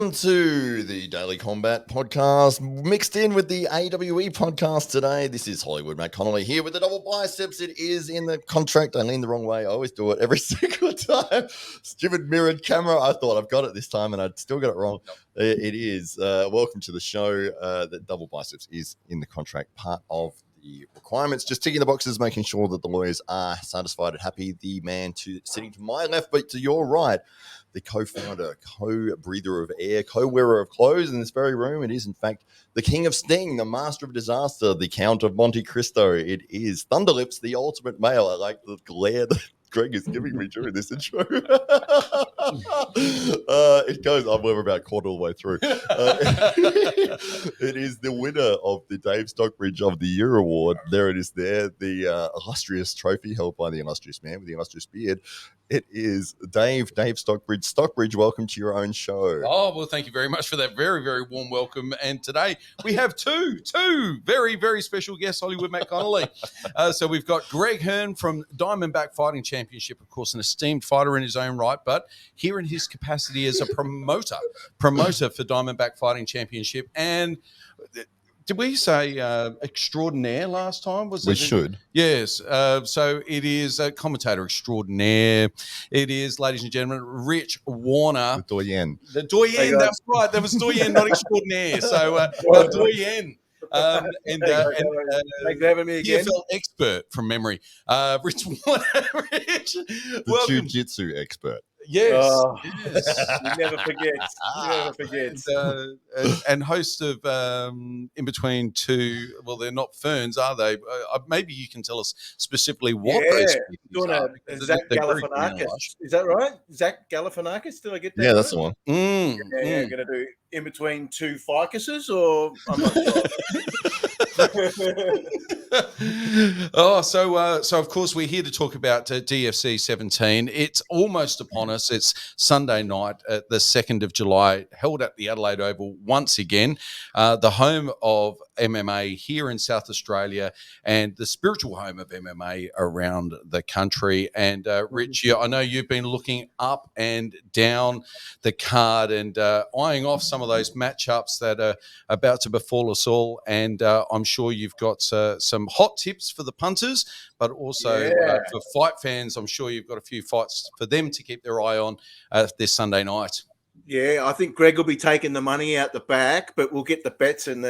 To the Daily Combat podcast, mixed in with the AWE podcast today. This is Hollywood Matt Connolly here with the double biceps. It is in the contract. I lean the wrong way. I always do it every single time. Stupid mirrored camera. I thought I've got it this time, and I still got it wrong. It is. Welcome to the show. The double biceps is in the contract, part of the requirements. Just ticking the boxes, making sure that the lawyers are satisfied and happy. The man sitting to my left, but to your right, the co-founder, co-breather of air, co-wearer of clothes in this very room. It is, in fact, the king of sting, the master of disaster, the Count of Monte Cristo. It is Thunderlips, the ultimate male. I like the glare that Greg is giving me during this intro. It goes on. We're about quarter of the way through. It is the winner of the Dave Stockbridge of the Year award. There it is there, the illustrious trophy held by the illustrious man with the illustrious beard. It is Dave Stockbridge. Stockbridge, welcome to your own show. Oh, well, thank you very much for that very, very warm welcome. And today we have two very, very special guests, Hollywood Matt Connolly. So we've got Greg Hearne from Diamondback Fighting Championship, of course, an esteemed fighter in his own right, but here in his capacity as a promoter for Diamondback Fighting Championship. And did we say extraordinaire last time? We should. Yes. So it is a commentator extraordinaire. It is, ladies and gentlemen, Rich Warner. The doyen. The doyen. Hey, that's right. That was doyen, not extraordinaire. So doyen. Thanks for having me again. PFL expert from memory. Rich Warner. Rich, the jiu-jitsu expert. Yes. You never forget. And host of In Between Two, well, they're not ferns, are they? Maybe you can tell us specifically what those are. Zach Galifianakis. Is that right? Zach Galifianakis? Did I get that? Yeah, that's the one. Yeah, going to do In Between Two Ficuses, or I'm not sure. So of course we're here to talk about DFC 17. It's almost upon us. It's Sunday night, the 2nd of July, held at the Adelaide Oval once again, the home of MMA here in South Australia and the spiritual home of MMA around the country. And Rich, I know you've been looking up and down the card and eyeing off some of those matchups that are about to befall us all. And I'm sure you've got some hot tips for the punters, but also for fight fans, I'm sure you've got a few fights for them to keep their eye on this Sunday night. Yeah, I think Greg will be taking the money out the back, but we'll get the bets and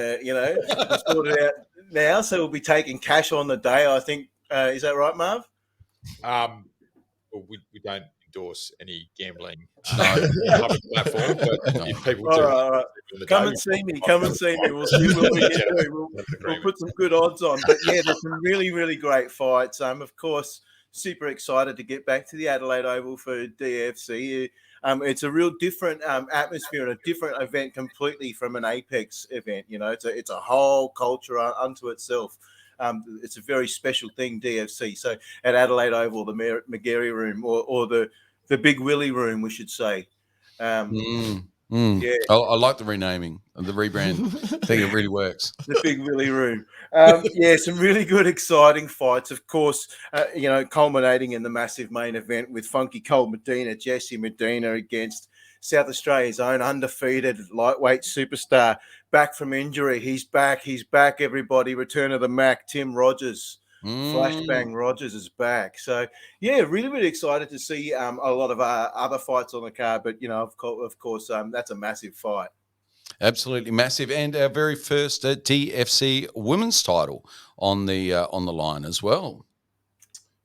sorted out now. So we'll be taking cash on the day, I think. Is that right, Marv? Well, we don't endorse any gambling public platform, but if people do, all right. Come and see me. We'll see what we can do. We'll put some good odds on. But yeah, there's some really, really great fights. Of course, super excited to get back to the Adelaide Oval for DFC. It's a real different atmosphere and a different event completely from an Apex event. You know, it's a whole culture unto itself. It's a very special thing, DFC. So at Adelaide Oval, the McGarry Room, or the Big Willie Room, we should say. Yeah, I like the renaming and the rebrand. I think it really works. The Big Willie Room. Some really good, exciting fights. Of course, culminating in the massive main event with Funky Cold Medina, Jesse Medina against South Australia's own undefeated lightweight superstar, back from injury. He's back, everybody. Return of the Mac, Tim Rogers. Flashbang Rogers is back. So, yeah, really, really excited to see a lot of other fights on the card. But, of course, that's a massive fight. Absolutely massive. And our very first DFC women's title on the line as well.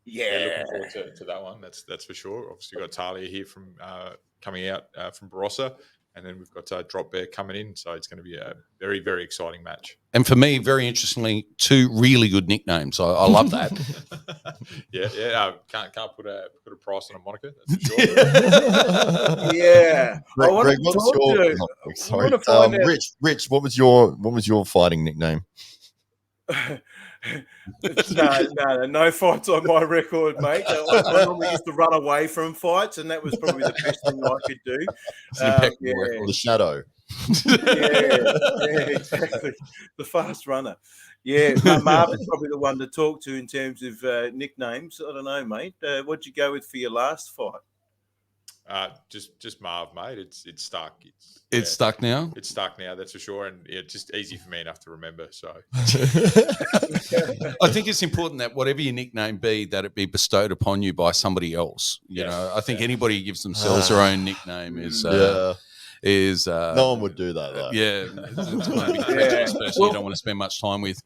Yeah, looking forward to that one. That's for sure. Obviously, we've got Talia here from coming out from Barossa, and then we've got Drop Bear coming in. So it's going to be a very, very exciting match. And for me, very interestingly, two really good nicknames. I love that. Can't put a price on a moniker. That's for sure. Yeah, Greg, Rich, what was your fighting nickname? No fights on my record, mate. I normally used to run away from fights, and that was probably the best thing I could do. The Shadow. Yeah, exactly. The fast runner. Yeah, Marvin's probably the one to talk to in terms of nicknames. I don't know, mate. What'd you go with for your last fight? Just Marv, mate. It's stuck. It's stuck now. It's stuck now. That's for sure, and it's just easy for me enough to remember. So I think it's important that whatever your nickname be, that it be bestowed upon you by somebody else. You know, I think anybody who gives themselves their own nickname is no one would do that though. it's going to be a prejudice person you don't want to spend much time with.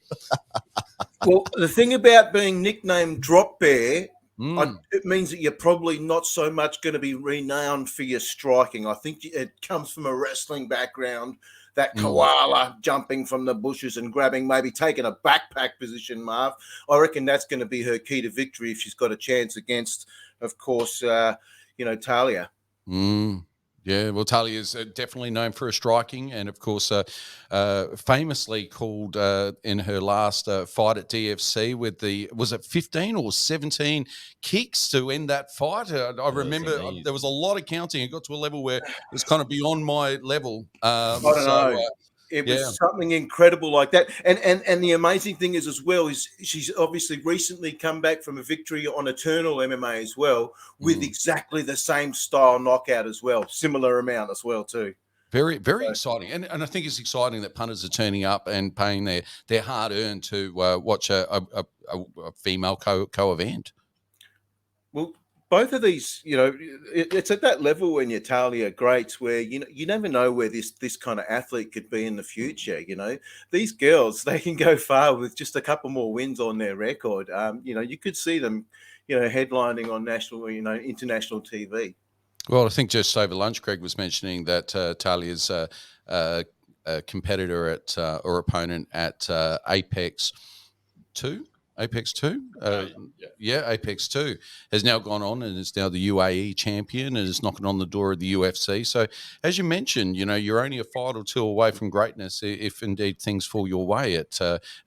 Well, the thing about being nicknamed Drop Bear, it means that you're probably not so much going to be renowned for your striking. I think it comes from a wrestling background, that koala jumping from the bushes and grabbing, maybe taking a backpack position, Marv. I reckon that's going to be her key to victory if she's got a chance against, of course, Talia. Yeah, well, Talia is definitely known for her striking, and of course, famously called in her last fight at DFC with was it 15 or 17 kicks to end that fight? I remember there was a lot of counting. It got to a level where it was kind of beyond my level. I don't know. It was something incredible like that. And the amazing thing is as well is she's obviously recently come back from a victory on Eternal MMA as well with exactly the same style knockout as well. Similar amount as well too. Very, very exciting. And I think it's exciting that punters are turning up and paying their hard-earned to watch a female co-event. Well, both of these, it's at that level when you're Talia greats where, you never know where this kind of athlete could be in the future. These girls, they can go far with just a couple more wins on their record. You could see them, headlining on national, international TV. Well, I think just over lunch, Greg was mentioning that Talia's a competitor at or opponent at Apex 2. Apex 2? Apex 2 has now gone on and is now the UAE champion and is knocking on the door of the UFC. So, as you mentioned, you're only a fight or two away from greatness if indeed things fall your way at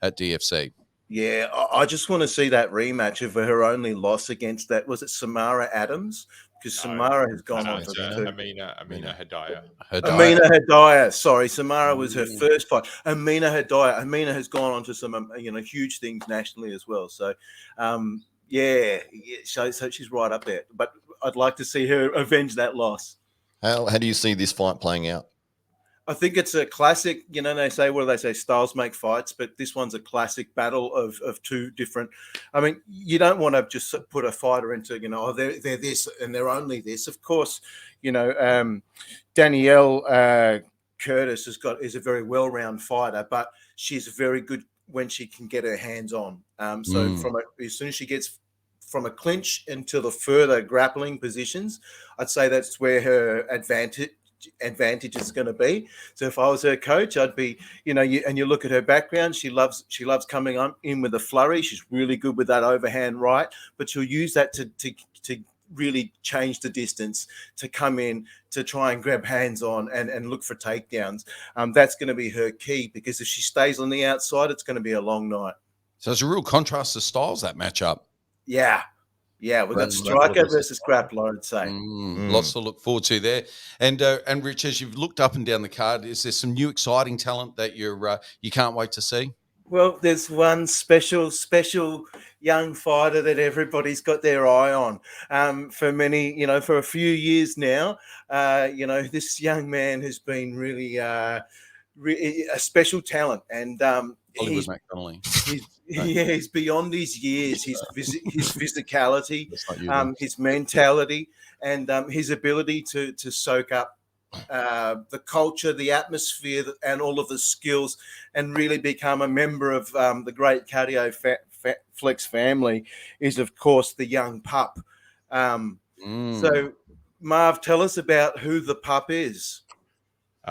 DFC. Yeah, I just want to see that rematch of her only loss against that. Was it Samara Adams? Because Samara has gone on for Amina Hedaya. Amina Hedaya. Sorry, Samara was her first fight. Amina Hedaya. Amina has gone on to some, huge things nationally as well. So, so she's right up there. But I'd like to see her avenge that loss. How do you see this fight playing out? I think it's a classic, they say, what do they say? Styles make fights, but this one's a classic battle of two different. I mean, you don't want to just put a fighter into, they're this and they're only this. Of course, Danielle Curtis is a very well-rounded fighter, but she's very good when she can get her hands on. So as soon as she gets from a clinch into the further grappling positions, I'd say that's where her advantage is going to be. So if I was her coach, I'd be, you look at her background, she loves coming in with a flurry. She's really good with that overhand right, but she'll use that to really change the distance, to come in, to try and grab hands on and look for takedowns. That's going to be her key, because if she stays on the outside, it's going to be a long night. So it's a real contrast to styles, that matchup. Yeah, we've got striker versus grappler, I'd say. Lots to look forward to there. And Rich, as you've looked up and down the card, is there some new exciting talent that you can't wait to see? Well, there's one special young fighter that everybody's got their eye on. For many, for a few years now, this young man has been really a special talent, and Hollywood McConnelly. He's beyond his years. His physicality, his mentality, and his ability to soak up the culture, the atmosphere, and all of the skills, and really become a member of the great cardio flex family is, of course, the young pup. So, Marv, tell us about who the pup is.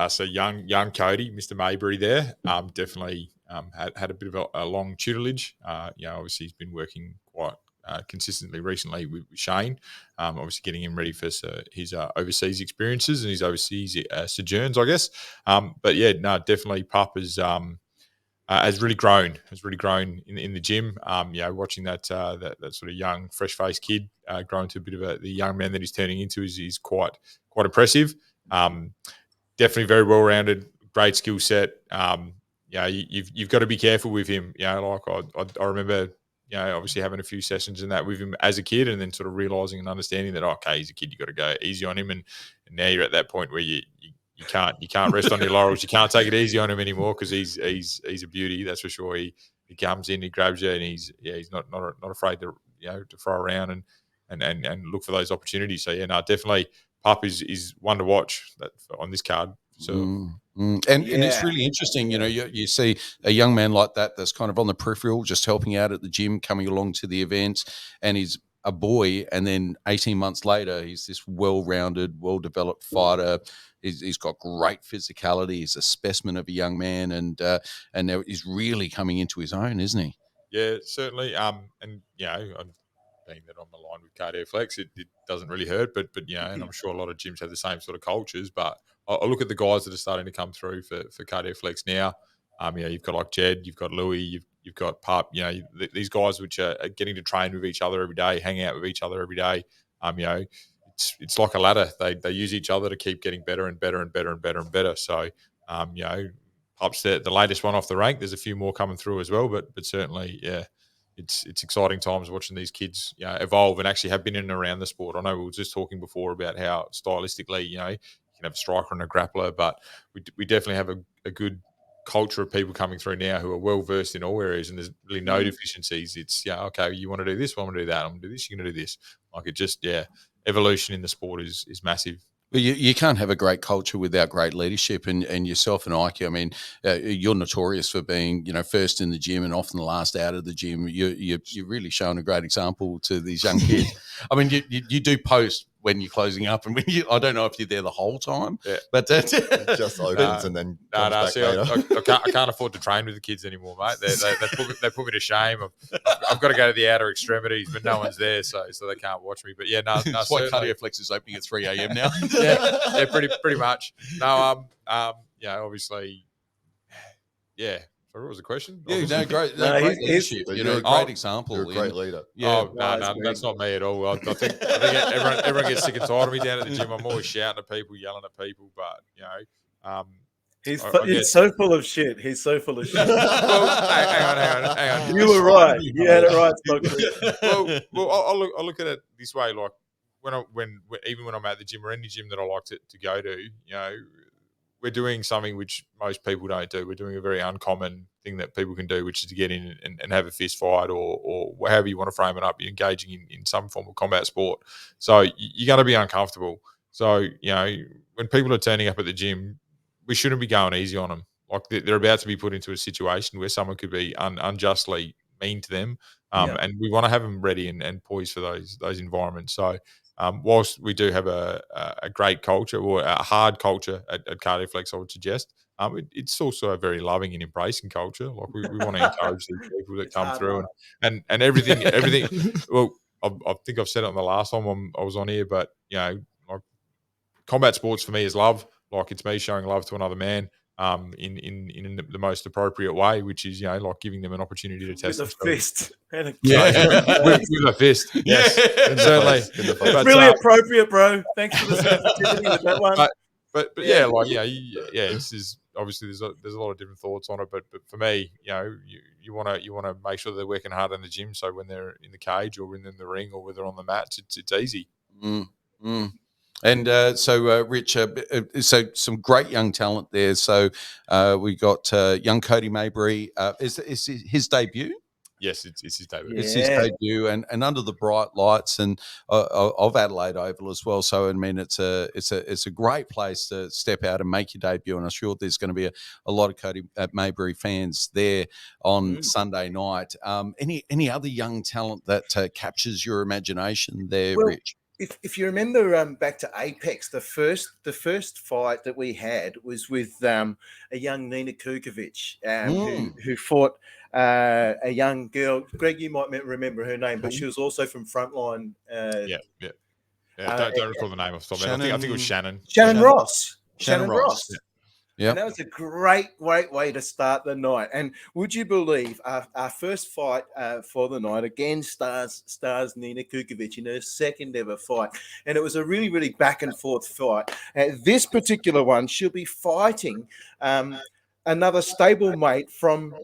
So young Cody, Mr. Maybury there, definitely had a bit of a long tutelage. Obviously he's been working quite consistently recently with Shane, obviously getting him ready for his overseas experiences and his overseas sojourns, I guess. Definitely Pup has really grown in the gym. Watching that sort of young, fresh-faced kid grow into a bit of the young man that he's turning into is quite impressive. Definitely very well-rounded, great skill set. You've got to be careful with him. I remember, obviously having a few sessions in that with him as a kid, and then sort of realizing and understanding that, okay, he's a kid, you got to go easy on him, and now you're at that point where you can't rest on your laurels. You can't take it easy on him anymore because he's a beauty, that's for sure. He comes in, he grabs you, and he's not afraid to to throw around and look for those opportunities. So definitely Pup is one to watch on this card. So. And it's really interesting, you see a young man like that's kind of on the peripheral, just helping out at the gym, coming along to the events, and he's a boy, and then 18 months later, he's this well-rounded, well-developed fighter. He's got great physicality. He's a specimen of a young man, and now he's really coming into his own, isn't he? Yeah, certainly. And being that I'm aligned with Cardio Flex, it doesn't really hurt, but and I'm sure a lot of gyms have the same sort of cultures. But I look at the guys that are starting to come through for Cardio Flex now. You've got like Jed, you've got Louis, you've got Pup. These guys which are getting to train with each other every day, hang out with each other every day. It's like a ladder. They use each other to keep getting better and better and better and better and better. So, Pup's the latest one off the rank. There's a few more coming through as well, but certainly, it's exciting times watching these kids evolve and actually have been in and around the sport. I know we were just talking before about how stylistically, you can have a striker and a grappler, but we definitely have a good culture of people coming through now who are well versed in all areas, and there's really no deficiencies. It's okay, you want to do this, well, I'm going to do that, I'm going to do this, you're going to do this. Like it just evolution in the sport is massive. Well, you can't have a great culture without great leadership, and yourself and Ike, I mean, you're notorious for being, first in the gym and often the last out of the gym. You're really showing a great example to these young kids. I mean, you do post when you're closing up, and I don't know if you're there the whole time, but it just opens and then comes back later. I can't afford to train with the kids anymore, mate. They put me to shame. I've got to go to the outer extremities, but no one's there, so they can't watch me. But that's why Cardio Flex is opening at 3 a.m. now. yeah, pretty much. No, obviously, yeah. So what was the question? Yeah, great leadership. Great example. You're a great leader. Yeah, no, that's not me at all. I think everyone gets sick and tired of me down at the gym. I'm always shouting at people, yelling at people, but He's so full of shit. He's so full of shit. Well, hang on. You were right. You had it right, Spock. Well, I'll look at it this way. Like when even when I'm at the gym or any gym that I like to go to, we're doing something which most people don't do. We're doing a very uncommon thing that people can do, which is to get in and have a fist fight or however you want to frame it up. You're engaging in some form of combat sport. So you're going to be uncomfortable. So, when people are turning up at the gym, we shouldn't be going easy on them. Like they're about to be put into a situation where someone could be unjustly mean to them. And we want to have them ready and poised for those environments. So, whilst we do have a great culture or a hard culture at Cardioflex, I would suggest, it's also a very loving and embracing culture. Like we want to encourage these people that come through and everything. Well, I think I've said it on the last time I was on here, but like combat sports for me is love. Like it's me showing love to another man. In the most appropriate way, which is like giving them an opportunity to test with a fist and a with a fist. Yes, certainly. It's really appropriate, bro. Thanks for the sensitivity with that one. But this is obviously there's a lot of different thoughts on it, but for me, you want to make sure they're working hard in the gym, so when they're in the cage or in the ring or when they're on the mats, it's easy. And so, Rich, so some great young talent there. So we got young Cody Maybury. Is his debut? Yes, it's his debut. It's his debut, and under the bright lights and of Adelaide Oval as well. So I mean, it's a great place to step out and make your debut. And I'm sure there's going to be a lot of Cody Maybury fans there on Sunday night. Any other young talent that captures your imagination there, Rich? If you remember back to Apex, the first fight that we had was with a young Nina Kukovic who fought a young girl. Greg, you might remember her name, but she was also from Frontline. Don't recall the name off the top of my head. I think it was Shannon. Shannon Ross. Yeah. And that was a great way to start the night. And would you believe our first fight for the night again stars Nina Kukovic in her second ever fight. And it was a really, really back and forth fight. This particular one, she'll be fighting another stablemate from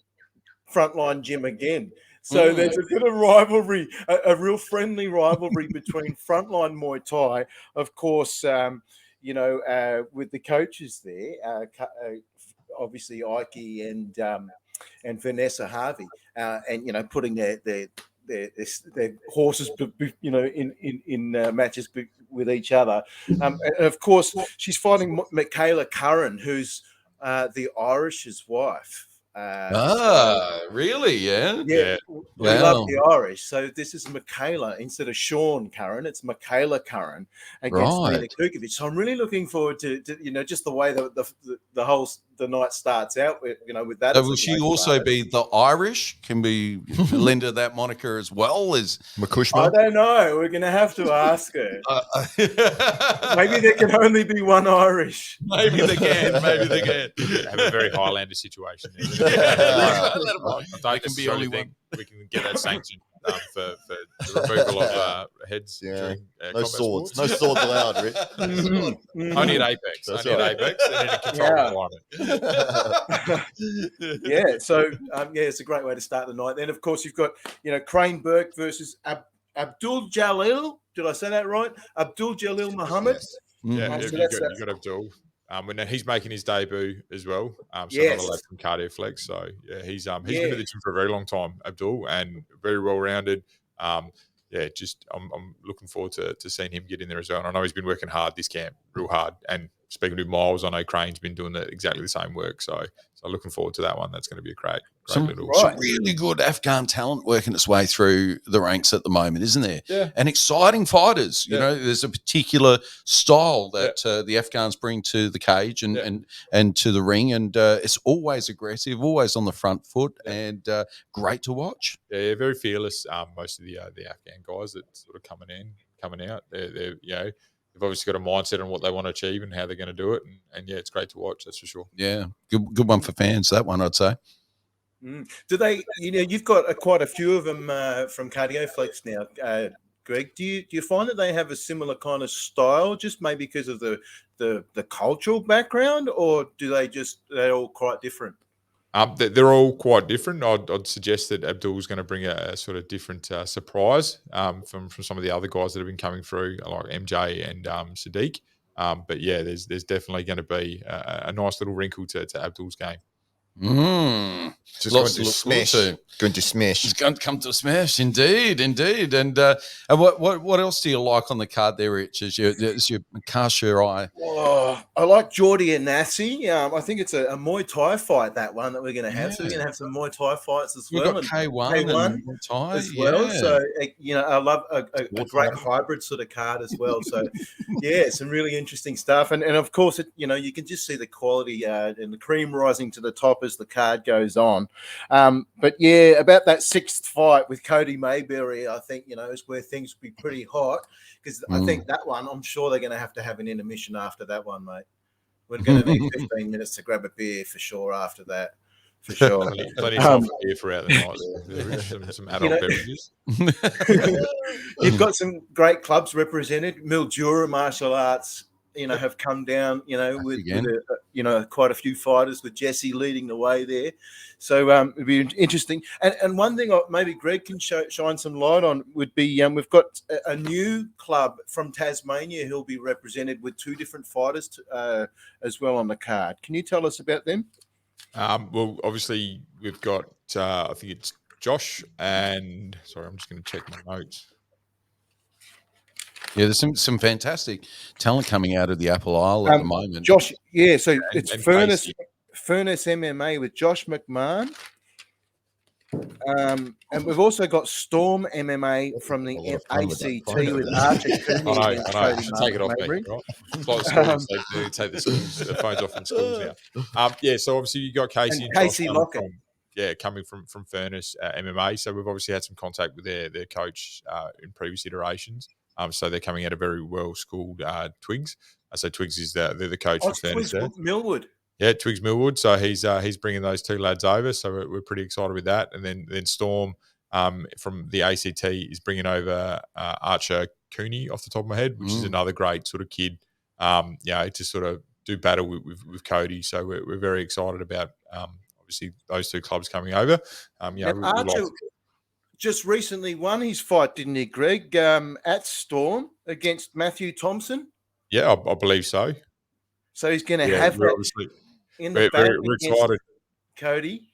Frontline Gym again. So there's a bit of rivalry, a real friendly rivalry between frontline Muay Thai, of course, with the coaches there, obviously Ike and Vanessa Harvey, and putting their horses, in matches with each other. And of course, she's fighting Michaela Curran, who's the Irish's wife. Really? Yeah. Yeah, we love the Irish. So this is Michaela instead of Sean Curran. It's Michaela Curran against Nina Kukovic. So I'm really looking forward to just the way that the night starts out. With that. So will she also be the Irish? Can we lend her that moniker as well as McCushman? I don't know. We're going to have to ask her. Maybe there can only be one Irish. Maybe they can. Have a very Highlander situation there. I don't can be only one. We can get that sanctioned for the removal of heads. Yeah. During, No swords. No swords allowed, Rich. Only at Apex. That's only right. at Apex and in a controlled environment. Yeah. So it's a great way to start the night. Then of course you've got Crane Burke versus Abdul Jalil. Did I say that right? Abdul Jalil Muhammad. Yes. Yeah, So you got Abdul. And he's making his debut as well. So another lad from Cardio Flex. So yeah, he's been in the gym for a very long time, Abdul, and very well rounded. I'm looking forward to seeing him get in there as well. And I know he's been working hard this camp, real hard. And speaking to Miles, I know Crane's been doing exactly the same work. So looking forward to that one. That's going to be a great some really good Afghan talent working its way through the ranks at the moment, isn't there? Yeah. And exciting fighters. You know, there's a particular style that the Afghans bring to the cage and to the ring, and it's always aggressive, always on the front foot, and great to watch. Yeah, very fearless. Most of the Afghan guys that sort of coming out, they're they've obviously got a mindset on what they want to achieve and how they're going to do it, and it's great to watch. That's for sure. Yeah, good one for fans. That one, I'd say. Do they? You've got quite a few of them from Cardio Flex now, Greg. Do you find that they have a similar kind of style, just maybe because of the cultural background, or they're all quite different? They're all quite different. I'd suggest that Abdul's going to bring a sort of different surprise from some of the other guys that have been coming through, like MJ and Sadiq. But yeah, there's definitely going to be a nice little wrinkle to Abdul's game. Just going to smash. Going to smash. It's going to come to a smash, indeed. And what else do you like on the card there, Rich? As you cast your eye. Oh, I like Jordi Anassi. I think it's a Muay Thai fight, that one that we're going to have. So we're going to have some Muay Thai fights as well. We've got K1 and Muay Thai as well. So I love a great hybrid sort of card as well. So some really interesting stuff. And of course, you can just see the quality and the cream rising to the top as the card goes on. But about that sixth fight with Cody Mayberry, I think, is where things will be pretty hot, because I think that one, I'm sure they're going to have an intermission after that one, mate. We're going to need 15 minutes to grab a beer for sure after that. For sure. Plenty of time for beer throughout the night. Some adult beverages. You've got some great clubs represented. Mildura Martial Arts, have come down, with quite a few fighters, with Jesse leading the way there. So it'd be interesting. And one thing maybe Greg can shine some light on would be we've got a new club from Tasmania who'll be represented with two different fighters as well on the card. Can you tell us about them? Well, obviously we've got I think it's Josh and sorry, I'm just going to check my notes. Yeah, there's some fantastic talent coming out of the Apple Isle at the moment. Josh, so it's Furnace MMA with Josh McMahon. And we've also got Storm MMA from the ACT with Archer Cooney. I know. Take it off me. Right? It's like schools, they do take the phones off from schools now. So obviously you got Casey and Casey Lockett. Coming from Furnace MMA. So we've obviously had some contact with their coach in previous iterations. So they're coming out of very well-schooled Twigs. So Twigs is the coach for Furnace there. Millwood. Yeah, Twigs Millwood. So he's bringing those two lads over. So we're pretty excited with that. And then Storm from the ACT is bringing over Archer Cooney off the top of my head, which is another great sort of kid, to sort of do battle with Cody. So we're very excited about obviously those two clubs coming over. just recently won his fight, didn't he, Greg? At Storm against Matthew Thompson. Yeah, I believe so. So he's going to Yeah, have we're that obviously in the bank we're against excited. Cody.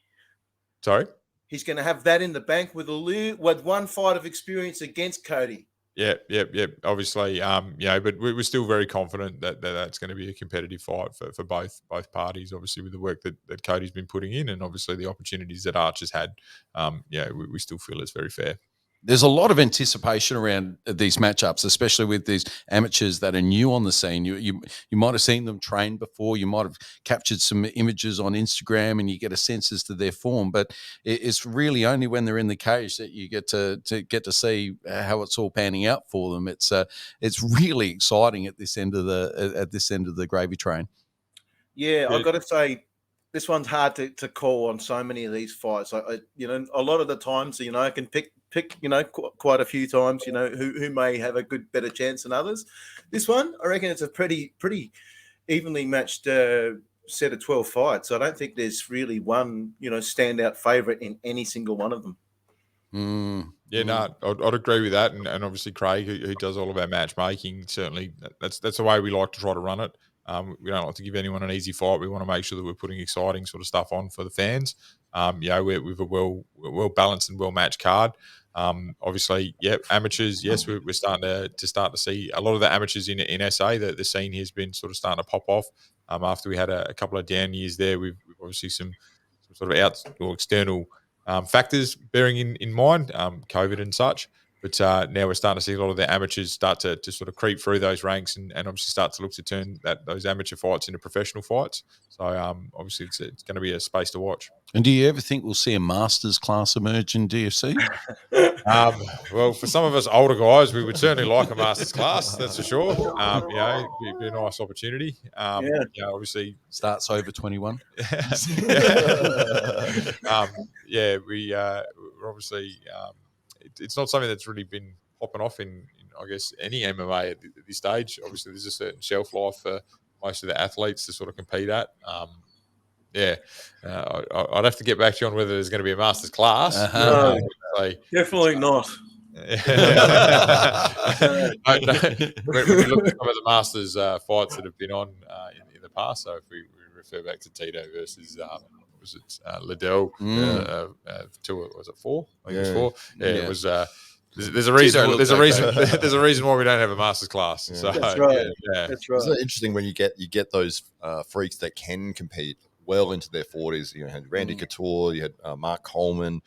Sorry. He's going to have that in the bank with one fight of experience against Cody. Yeah. Obviously, but we're still very confident that that's going to be a competitive fight for both parties. Obviously, with the work that Cody's been putting in, and obviously the opportunities that Archer's had, we still feel it's very fair. There's a lot of anticipation around these matchups, especially with these amateurs that are new on the scene. You might have seen them train before. You might have captured some images on Instagram, and you get a sense as to their form. But it's really only when they're in the cage that you get to see how it's all panning out for them. It's really exciting at this end of the gravy train. Yeah, I've got to say, this one's hard to call on so many of these fights. A lot of the times, I can pick, quite a few times, who may have a better chance than others. This one, I reckon it's a pretty evenly matched set of 12 fights. I don't think there's really one, standout favourite in any single one of them. No, I'd agree with that. And obviously Craig, who does all of our matchmaking, certainly that's the way we like to try to run it. We don't like to give anyone an easy fight. We want to make sure that we're putting exciting sort of stuff on for the fans. We've a well balanced and well matched card. Obviously, amateurs. Yes, we're starting to see a lot of the amateurs in SA. The scene has been sort of starting to pop off. After we had a couple of down years there, we've obviously some sort of external factors bearing in mind, COVID and such. But now we're starting to see a lot of the amateurs start to sort of creep through those ranks and obviously start to look to turn those amateur fights into professional fights. So obviously it's going to be a space to watch. And do you ever think we'll see a Masters class emerge in DFC? Well, for some of us older guys, we would certainly like a Masters class, that's for sure. It'd be a nice opportunity. Obviously starts over 21. We're obviously it's not something that's really been popping off in I guess any MMA at this stage. Obviously, there's a certain shelf life for most of the athletes to sort of compete at. I'd have to get back to you on whether there's going to be a Masters class. No, definitely not. When we look at some of the Masters fights that have been on in the past, so if we refer back to Tito versus Liddell, was it 4? I think it was 4. It was. There's a reason. There's a reason why we don't have a Masters class. So, that's right. That's right. It's interesting when you get those freaks that can compete well into their 40s. You had Randy Couture, you had Mark Coleman,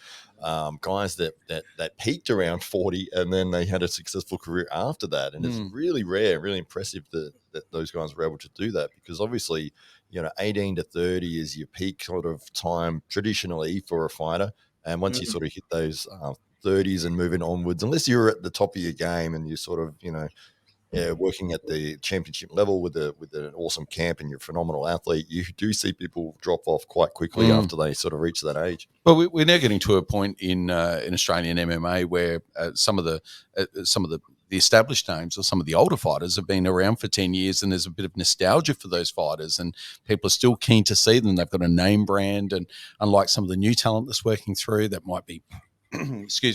guys that peaked around 40 and then they had a successful career after that. And it's really rare, really impressive that those guys were able to do that, because obviously, 18 to 30 is your peak sort of time traditionally for a fighter. And once you sort of hit those 30s and moving onwards, unless you're at the top of your game and you sort of, working at the championship level with an awesome camp and you're a phenomenal athlete, you do see people drop off quite quickly after they sort of reach that age. Well, we're now getting to a point in Australian MMA where some of the established names or some of the older fighters have been around for 10 years, and there's a bit of nostalgia for those fighters, and people are still keen to see them. They've got a name brand, and unlike some of the new talent that's working through that might be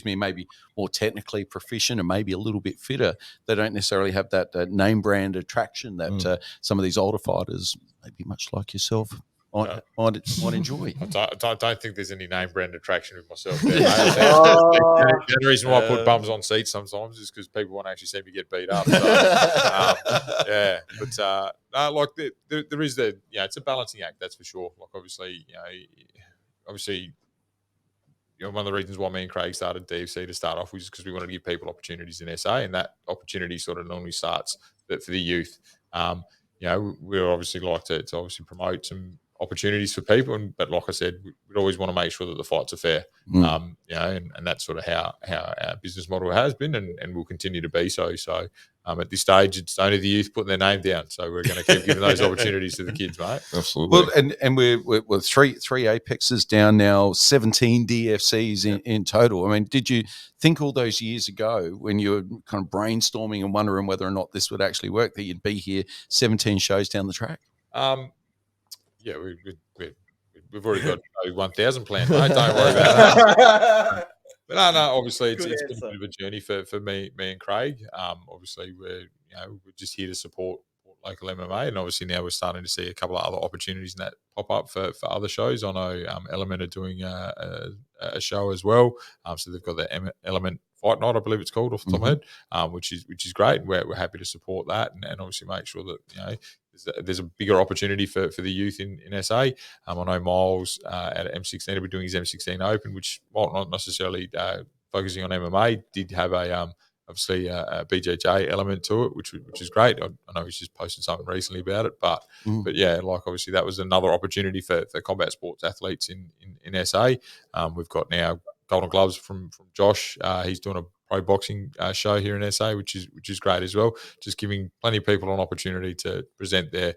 maybe more technically proficient and maybe a little bit fitter, they don't necessarily have that name brand attraction that some of these older fighters, maybe much like yourself, might enjoy. I don't think there's any name brand attraction with myself there. The only reason why I put bums on seats sometimes is because people want to actually see me get beat up. So, there is it's a balancing act, that's for sure. Like obviously, one of the reasons why me and Craig started DFC to start off was because we wanted to give people opportunities in SA, and that opportunity sort of normally starts for the youth. We obviously like to obviously promote some opportunities for people, but like I said, we'd always want to make sure that the fights are fair. And that's sort of how our business model has been and will continue to be so. So at this stage, it's only the youth putting their name down. So we're going to keep giving those opportunities to the kids, mate. Absolutely. Well, and we're three Apexes down now, 17 DFCs in total. I mean, did you think all those years ago when you were kind of brainstorming and wondering whether or not this would actually work, that you'd be here 17 shows down the track? We've already got 1,000 planned, mate. Don't worry about that. But no, obviously it's Good been a answer. bit of a journey for me and Craig. Obviously we're just here to support local MMA, and obviously now we're starting to see a couple of other opportunities in that pop up for other shows. I know Element are doing a show as well, so they've got the Element Fight Night, I believe it's called, off the top of my head, which is great. We're happy to support that, and obviously make sure that there's a bigger opportunity for the youth in SA. I know Miles at M16 will be doing his M16 Open, which, while not necessarily focusing on MMA, did have obviously a BJJ element to it, which is great. I know he's just posted something recently about it, but yeah, like obviously that was another opportunity for combat sports athletes in SA. We've got now Golden Gloves from Josh. He's doing a pro boxing show here in SA, which is great as well. Just giving plenty of people an opportunity to present their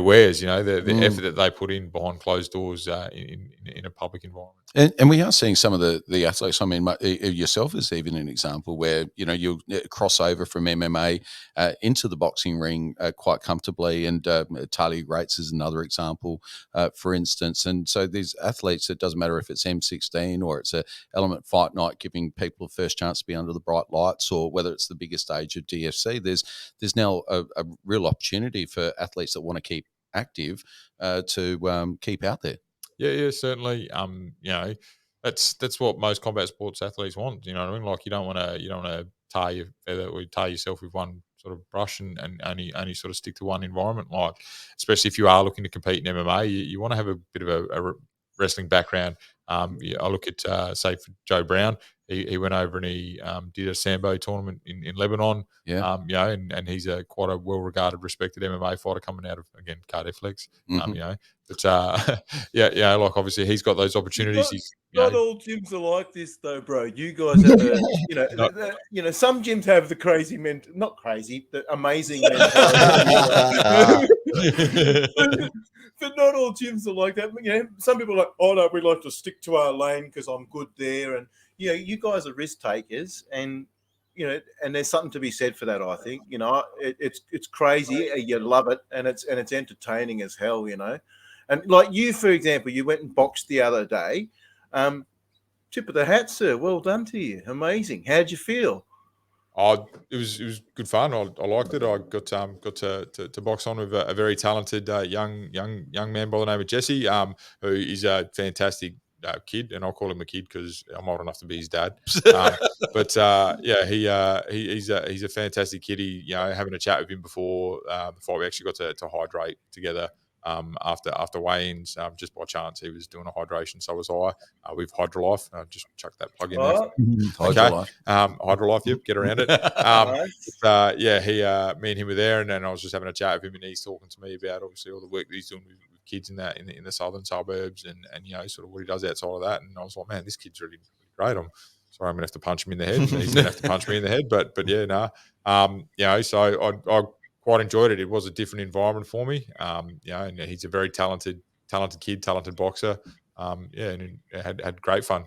wares, the effort that they put in behind closed doors in a public environment. And we are seeing some of the athletes. I mean, yourself is even an example where you'll cross over from MMA into the boxing ring quite comfortably. And Talia Grates is another example, for instance. And so these athletes, it doesn't matter if it's M16 or it's a Element Fight Night, giving people a first chance to be under the bright lights, or whether it's the biggest stage of DFC. There's now a real opportunity for athletes that want to keep active to keep out there. Yeah, certainly. That's what most combat sports athletes want. You know what I mean? Like you don't want to tar your feather or tar yourself with one sort of brush and only sort of stick to one environment. Like, especially if you are looking to compete in MMA, you want to have a bit of a wrestling background. I look at say for Joe Brown, he went over and he did a Sambo tournament in Lebanon. Yeah. And he's quite a well-regarded, respected MMA fighter coming out of, again, Cardiff Flex. But like obviously he's got those opportunities. Not all gyms are like this, though, bro. You guys have some gyms have the crazy not crazy, the amazing mentality. But not all gyms are like that. Some people are like, oh no, we like to stick to our lane because I'm good there, and you guys are risk takers, and and there's something to be said for that. I think it's crazy. You love it, and it's entertaining as hell. And like you, for example, you went and boxed the other day. Tip of the hat, sir. Well done to you. Amazing. How'd you feel? Oh, it was good fun. I liked it. I got to box on with a very talented young man by the name of Jesse, who is a fantastic kid, and I'll call him a kid because I'm old enough to be his dad. But he's a fantastic kid. Having a chat with him before we actually got to hydrate together. After weigh-ins, just by chance, he was doing a hydration. So was I. With Hydrolife, just chuck that plug in there. Hydrolife. Hydrolife, yep, get around it. Me and him were there, and then I was just having a chat with him, and he's talking to me about obviously all the work that he's doing with kids in the southern suburbs, and sort of what he does outside of that. And I was like, man, this kid's really great. I'm sorry, I'm gonna have to punch him in the head. He's gonna have to punch me in the head, but yeah, no. So I quite enjoyed it. It was a different environment for me. And he's a very talented kid, talented boxer. And had great fun.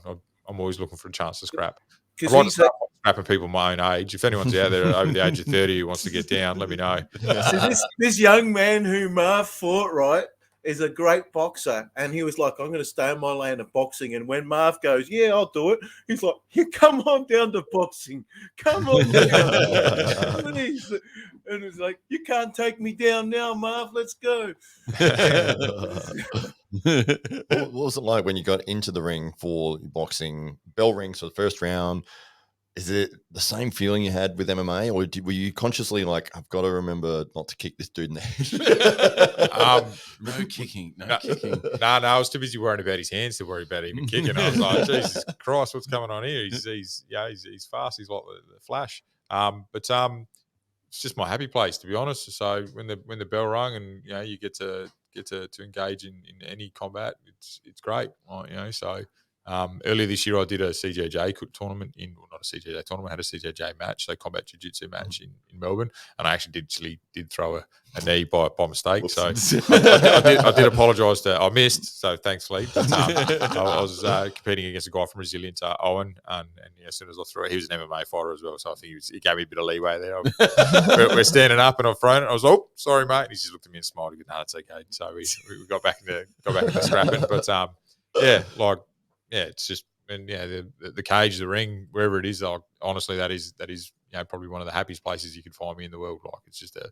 I'm always looking for a chance to scrap. I'd like to start scrapping people my own age. If anyone's out there over the age of 30 who wants to get down, let me know. So this young man who Marv fought, right, is a great boxer, and he was like, I'm going to stay in my lane of boxing. And when Marv goes, yeah, I'll do it, he's like, come on down to boxing. Come on down. And it's like, you can't take me down now, Marv. Let's go. What was it like when you got into the ring for boxing? Bell rings for the first round. Is it the same feeling you had with MMA, or were you consciously like, I've got to remember not to kick this dude in the head? No kicking. No, I was too busy worrying about his hands to worry about even kicking. I was like, Jesus Christ, what's going on here? He's fast. He's like the Flash. But it's just my happy place, to be honest. So when the bell rung and you get to engage in any combat, it's great. So. Earlier this year, I did a CJJ tournament not a CJJ tournament, I had a CJJ match, so combat jiu-jitsu match in Melbourne, and I actually did throw a knee by mistake. So I did apologise I missed. So thanks, Lee. But, I was competing against a guy from Resilience, Owen, and as soon as I threw it, he was an MMA fighter as well. So I think he gave me a bit of leeway there. We're standing up, and I've thrown it. I was like, oh, sorry, mate. And he just looked at me and smiled. He goes, no, it's okay. So we got back into scrapping, but yeah, it's just and the cage, the ring, wherever it is, honestly, that is probably one of the happiest places you could find me in the world. Like, it's just a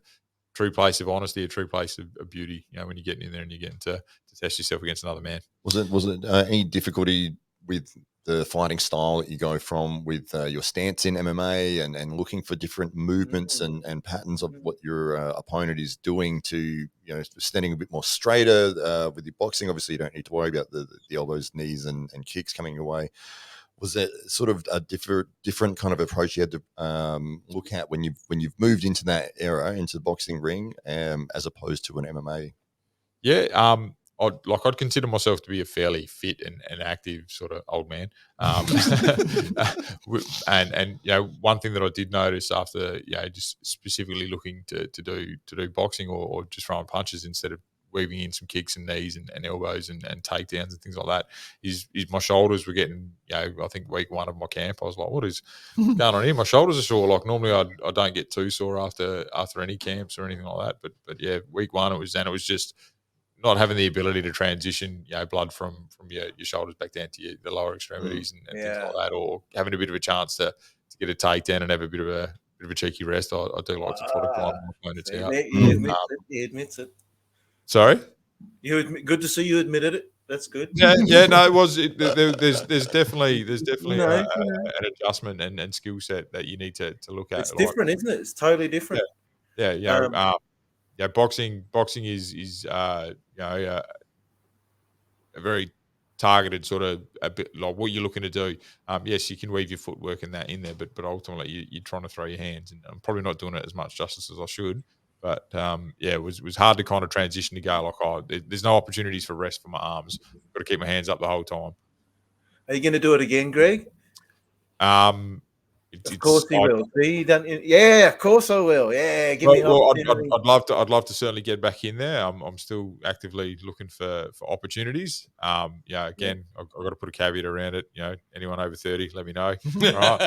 true place of honesty, a true place of beauty. When you're getting in there and you're getting to test yourself against another man. Was it any difficulty with the fighting style that you go from with your stance in MMA and looking for different movements and patterns of what your opponent is doing to, standing a bit more straighter with your boxing? Obviously, you don't need to worry about the elbows, knees and kicks coming your way. Was that sort of a different kind of approach you had to look at when you've moved into that era, into the boxing ring, as opposed to an MMA? Yeah, I'd consider myself to be a fairly fit and active sort of old man. And one thing that I did notice after just specifically looking to do boxing or just throwing punches instead of weaving in some kicks and knees and elbows and takedowns and things like that, is my shoulders were getting, I think week one of my camp, I was like, what is going on here? My shoulders are sore. Like, normally I don't get too sore after any camps or anything like that. But yeah, week one it was just not having the ability to transition, blood from your shoulders back down to the lower extremities and things like that, or having a bit of a chance to get a takedown and have a bit of a cheeky rest. I do like to try to grind my opponents out. He admits it. Sorry? Good to see you admitted it. That's good. Yeah, no, it was. There's definitely an adjustment and skill set that you need to look at. It's different, isn't it? It's totally different. Yeah. Boxing is a very targeted sort of a bit like what you're looking to do. Yes, you can weave your footwork and that in there, but ultimately you're trying to throw your hands, and I'm probably not doing it as much justice as I should. But it was hard to kind of transition to go like, there's no opportunities for rest for my arms. Got to keep my hands up the whole time. Are you going to do it again, Greg? Of course he will. Yeah, of course I will. Yeah, give me. I'd love to certainly get back in there. I'm still actively looking for opportunities. Again, I've got to put a caveat around it. Anyone over 30, let me know. All right,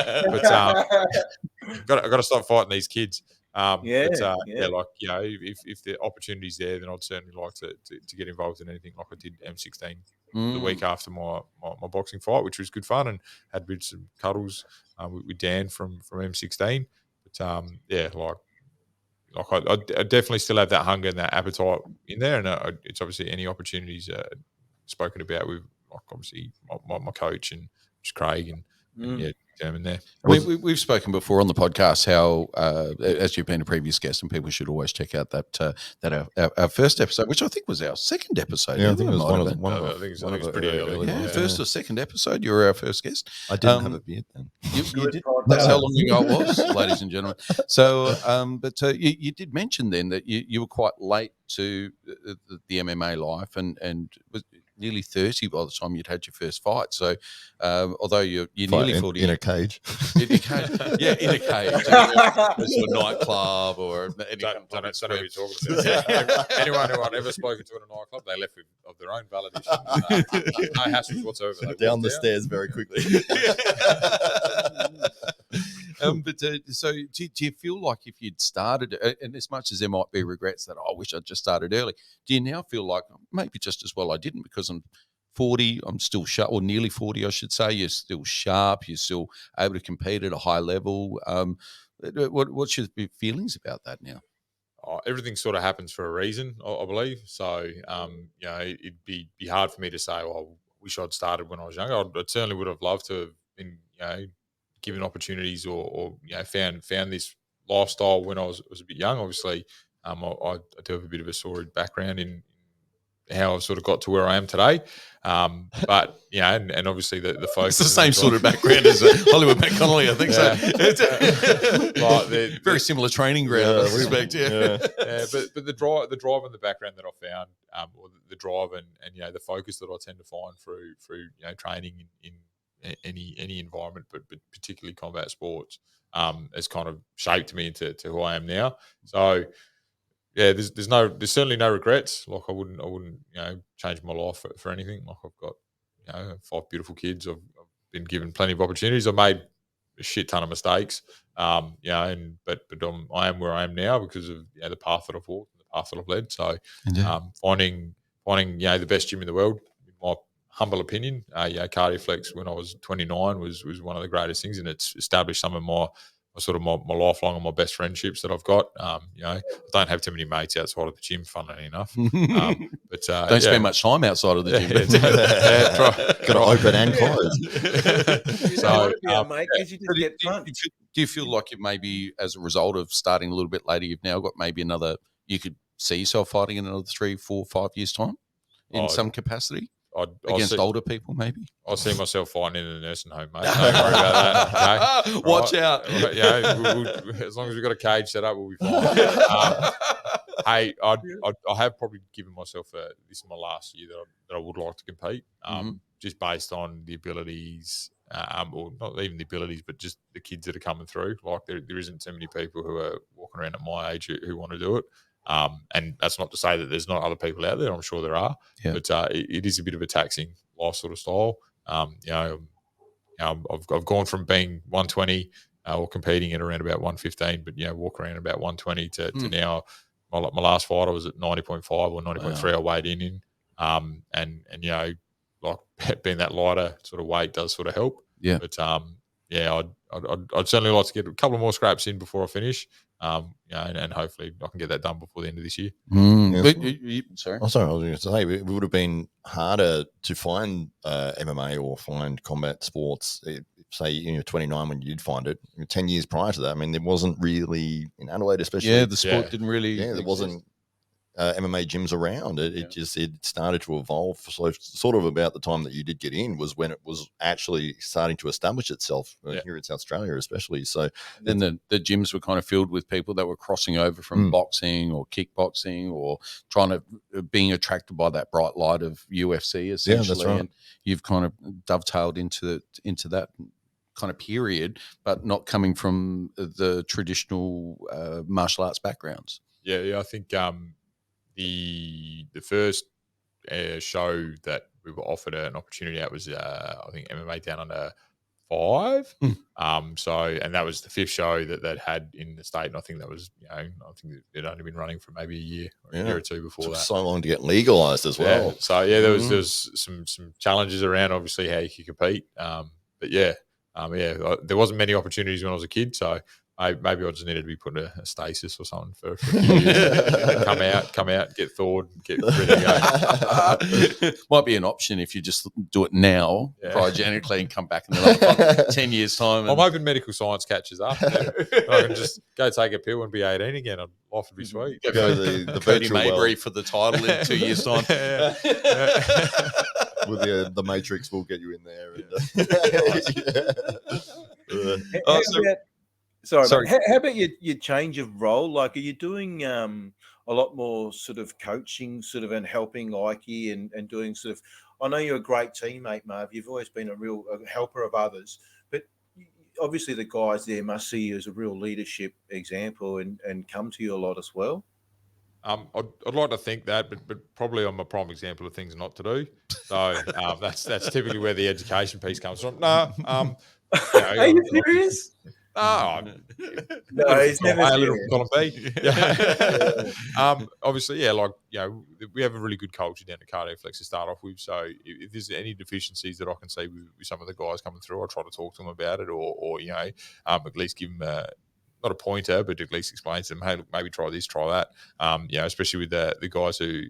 but I've got to stop fighting these kids. If the opportunity's there, then I'd certainly like to get involved in anything like I did M16 the week after my boxing fight, which was good fun, and had some cuddles with Dan from M16. But I definitely still have that hunger and that appetite in there, and it's obviously any opportunities spoken about with, like, obviously my coach and just Craig and in there. I mean, we've spoken before on the podcast how, as you've been a previous guest, and people should always check out that our first episode, which I think was our second episode. Yeah, I think it was one of I think it's pretty early. Yeah, first or second episode. You were our first guest. I didn't have a beard then. You did. That's how long ago it was, ladies and gentlemen. So, you did mention then that you were quite late to the MMA life, and was nearly 30 by the time you'd had your first fight. So, although you're nearly 40 in a cage, in a cage, a nightclub or any don't know what you're talking about. Anyone who I've ever spoken to in a nightclub, they left of their own validation. No hassles whatsoever. Down the stairs very quickly. So do you feel like if you'd started, and as much as there might be regrets that I wish I'd just started early, do you now feel like maybe just as well I didn't, because I'm 40, I'm still sharp, or nearly 40, I should say. You're still sharp. You're still able to compete at a high level. What's your feelings about that now? Everything sort of happens for a reason, I believe. So, it'd be hard for me to say, well, I wish I'd started when I was younger. I certainly would have loved to have been, given opportunities or found this lifestyle when I was a bit young. Obviously, I do have a bit of a sordid background in how I've sort of got to where I am today. But and obviously the focus. It's the same sort of background as Hollywood Matt Connolly, I think. So very similar training ground, I suspect. But the drive and the background that I found, or the drive and the focus that I tend to find through training in any environment, but particularly combat sports, has kind of shaped me into who I am now. So there's certainly no regrets. Like I wouldn't change my life for anything. Like I've got 5 beautiful kids. I've been given plenty of opportunities. I've made a shit ton of mistakes. But I am where I am now because of the path that I've walked and the path that I've led. So finding the best gym in the world, in my humble opinion, Cardioflex when I was 29 was one of the greatest things, and it's established some of my lifelong and my best friendships that I've got. I don't have too many mates outside of the gym, funnily enough. But don't spend much time outside of the gym. Got to open and close. So, mate, because you just get fun. Do you feel like you maybe, as a result of starting a little bit later, you've now got maybe another? You could see yourself fighting in another 3, 4, 5 years' time in some capacity against older people, maybe. I see myself fighting in a nursing home, mate. Don't worry about that. Okay? Watch out. As long as we've got a cage set up, we'll be fine. Hey, I have probably given myself this is my last year that I would like to compete, just based on the abilities, or not even the abilities, but just the kids that are coming through. Like there isn't too many people who are walking around at my age who want to do it. And that's not to say that there's not other people out there. I'm sure there are, but it is a bit of a taxing life sort of style. I've gone from being 120 or competing at around about 115, but walk around about 120 to now. My last fight I was at 90.5 or 90.3. I weighed in, and like being that lighter sort of weight does sort of help. Yeah, but I'd certainly like to get a couple of more scraps in before I finish. And hopefully I can get that done before the end of this year. Sorry. I was going to say it would have been harder to find MMA or find combat sports. Say 29 when you did find it. 10 years prior to that, I mean, there wasn't really in Adelaide, especially. Yeah, the sport didn't really. Yeah, there wasn't MMA gyms around. It started to evolve. So sort of about the time that you did get in was when it was actually starting to establish itself here in South Australia, especially. So then the gyms were kind of filled with people that were crossing over from boxing or kickboxing or being attracted by that bright light of UFC essentially. Yeah, that's right. And you've kind of dovetailed into that kind of period, but not coming from the traditional martial arts backgrounds. Yeah, I think the first show that we were offered an opportunity at was I think MMA Down Under 5. And that was the 5th show that they'd had in the state, and I think that was I think it'd only been running for maybe a year or two before that. So long to get legalized as well. So there was some challenges around obviously how you could compete. There wasn't many opportunities when I was a kid, so maybe I just needed to be put in a stasis or something for a few years. come out, get thawed, get ready to go. Might be an option if you just do it now, cryogenically, and come back in another 10 years' time. I'm hoping medical science catches up. I can just go take a pill and be 18 again. Life would be sweet. Go the Cody Mabry for the title in 2 years' time. With the Matrix, will get you in there. Sorry. How about your change of role? Like, are you doing a lot more sort of coaching, sort of, and helping Ikey and doing sort of? I know you're a great teammate, Marv. You've always been a real helper of others, but obviously the guys there must see you as a real leadership example and come to you a lot as well. I'd like to think that, but probably I'm a prime example of things not to do. So that's typically where the education piece comes from. No, are you serious? No, he's never a little column B. Obviously, we have a really good culture down at Cardioflex to start off with. So if there's any deficiencies that I can see with some of the guys coming through, I try to talk to them about it, or at least give them not a pointer, but at least explain to them, hey, look, maybe try this, try that. Especially with the guys who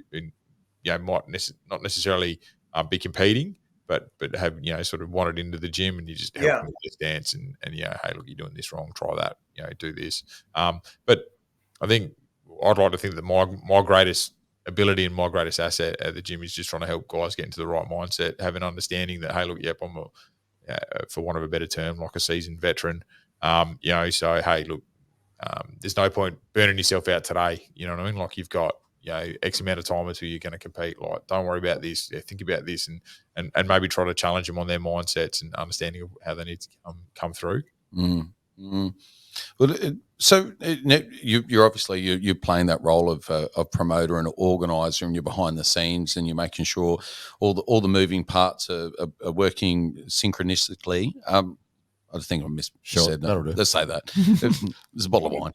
might not necessarily be competing, but have sort of wanted into the gym, and you just help them with this dance and hey, look, you're doing this wrong, try that, do this. But I think I'd like to think that my greatest ability and my greatest asset at the gym is just trying to help guys get into the right mindset, have an understanding that, hey, look, I'm for want of a better term, like a seasoned veteran. So hey, look, there's no point burning yourself out today. You know what I mean? Like, you've got X amount of time until you're going to compete. Like, don't worry about this. Think about this, and maybe try to challenge them on their mindsets and understanding of how they need to come through. Well, so you're obviously you're playing that role of promoter and organizer, and you're behind the scenes, and you're making sure all the moving parts are working synchronistically. I think I said that. Let's say that. There's a bottle of wine.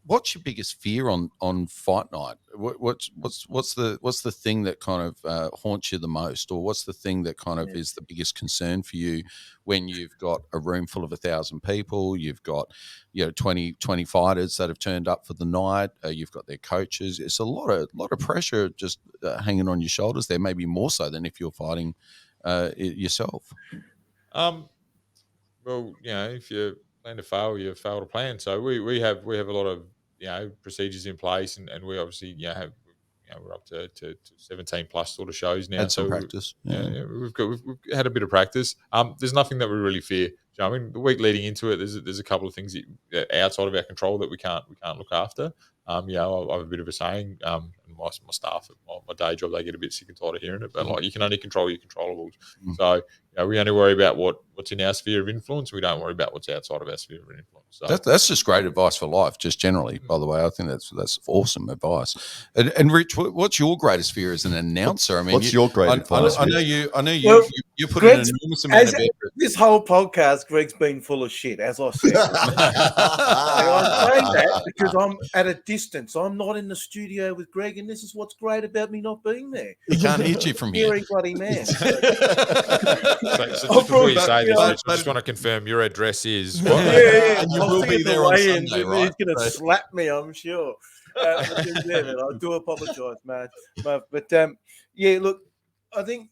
what's your biggest fear on fight night? What's the thing that kind of haunts you the most, or what's the thing that kind of is the biggest concern for you when you've got a room full of 1,000 people, you've got 20 fighters that have turned up for the night, you've got their coaches. It's a lot of pressure just hanging on your shoulders there, maybe more so than if you're fighting yourself. Well, if you plan to fail, you fail to plan. So we have a lot of procedures in place, and we obviously have we're up to 17 plus sort of shows now. Had some so practice. we've had a bit of practice. There's nothing that we really fear. I mean, the week leading into it, there's a couple of things that are outside of our control that we can't look after. I have a bit of a saying. And my staff at my day job, they get a bit sick and tired of hearing it, but like, you can only control your controllables. So we only worry about what's in our sphere of influence. We don't worry about what's outside of our sphere of influence. So that's just great advice for life, just generally. By the way, I think that's awesome advice. And Rich, what's your greatest fear as an announcer? I mean, what's your great advice? I know you. Well, you put in an enormous amount of effort. This whole podcast, Greg's been full of shit, as I said. And I'm saying that because I'm at a distance. I'm not in the studio with Greg, and this is what's great about me not being there. He can't hit you from here. Hearing bloody man. So just before you say this, Rich, I just want to confirm your address is what? Yeah. And you will be there on Sunday, right? He's going to slap me, I'm sure. I do apologise, man. But look, I think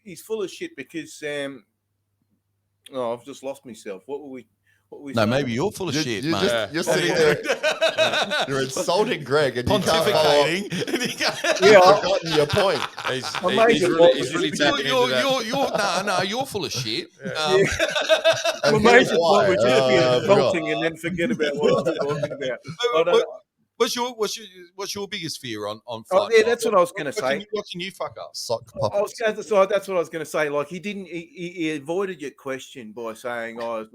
he's full of shit because I've just lost myself. What were we saying? Maybe you're full of shit, mate. You're sitting there. You're insulting Greg and pontificating. You've forgotten your point. He's really tapping into that. You're full of shit. Well, major point would just be insulting and then forget about what I'm talking about. What's your biggest fear on fight? That's what I was going to say. What can you fuck up? Sock puppets. That's what I was going to say. Like he avoided your question by saying, but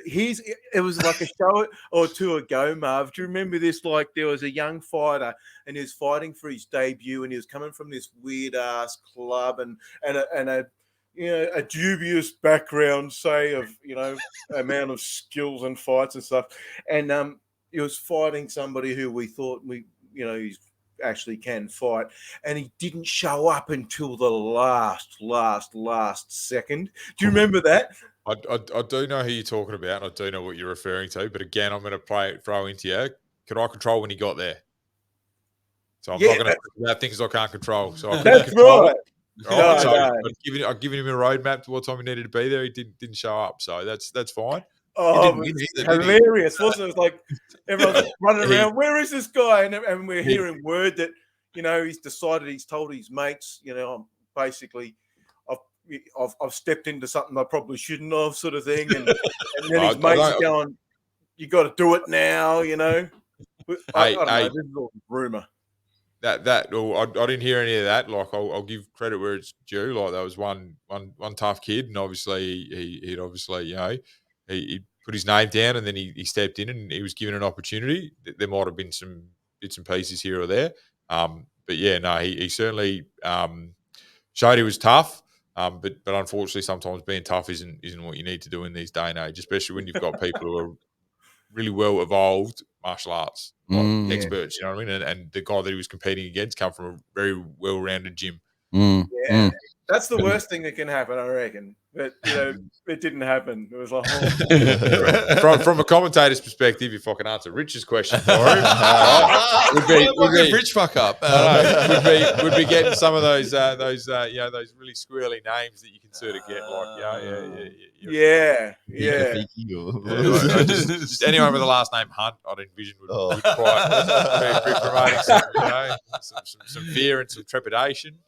it was like a show or two ago, Marv. Do you remember this? Like there was a young fighter and he was fighting for his debut and he was coming from this weird ass club and a dubious background, say of amount of skills and fights and stuff, and he was fighting somebody who we thought he actually can fight, and he didn't show up until the last second. Do you remember that? I do know who you're talking about, and I do know what you're referring to. But again, I'm going to throw into you. Can I control when he got there? So I'm not going to talk about things I can't control. So I that's right. I've given him a roadmap to what time he needed to be there. He didn't show up, so that's fine. Oh, hilarious, wasn't it? It was like everyone's running around. Where is this guy? And we're hearing word that he's decided. He's told his mates, I'm basically I've stepped into something I probably shouldn't have, sort of thing. And then his mates are going, "You got to do it now," I don't know. This is all rumor. I didn't hear any of that. Like I'll give credit where it's due. Like that was one tough kid, and obviously he'd obviously he put his name down, and then he stepped in, and he was given an opportunity. There might have been some bits and pieces here or there, but he certainly showed he was tough. But unfortunately, sometimes being tough isn't what you need to do in these day and age, especially when you've got people who are really well evolved martial arts experts. You know what I mean? And the guy that he was competing against come from a very well-rounded gym. That's the worst thing that can happen, I reckon. But it didn't happen. It was like from a commentator's perspective, if I can answer Rich's question for him, would be Rich fuck up. Would be getting some of those really squirrely names that you can sort of get just anyone with the last name Hunt, I'd envision would quite be promoting some fear and some trepidation.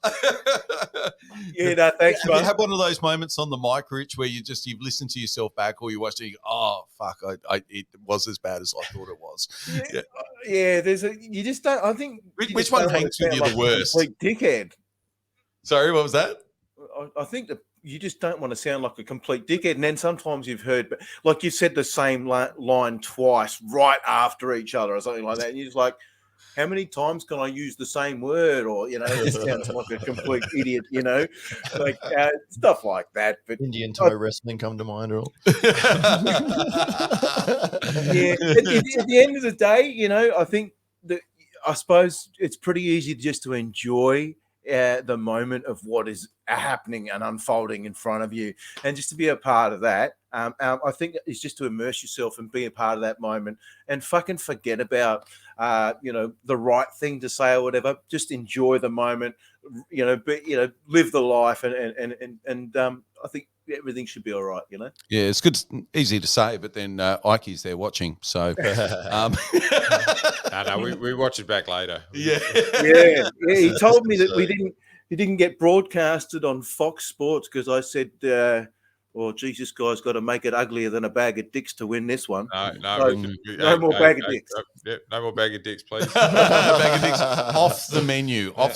Thanks. Have you had one of those moments on the mic, Rich, where you've listened to yourself back, or you watched it and you go, oh fuck, it was as bad as I thought it was. You just don't. I think which one hangs with you the worst? Complete dickhead. Sorry, what was that? I think that you just don't want to sound like a complete dickhead, and then sometimes you've heard, but like you said the same line twice right after each other or something like that, and you're just like, how many times can I use the same word? Or, it just sounds like a complete idiot, like stuff like that. But Indian toe wrestling come to mind at all? yeah, at the end of the day, I think that I suppose it's pretty easy just to enjoy the moment of what is happening and unfolding in front of you, and just to be a part of that. I think it's just to immerse yourself and be a part of that moment, and fucking forget about the right thing to say or whatever. Just enjoy the moment, live the life, and I think everything should be all right. Yeah, it's good, easy to say, but then Ikey's there watching, so. No, we watch it back later. Yeah. He told me that he didn't get broadcasted on Fox Sports because I said, "Oh, geez, this guy's got to make it uglier than a bag of dicks to win this one." No more bag of dicks. No more bag of dicks, please. Bag of dicks off the menu. The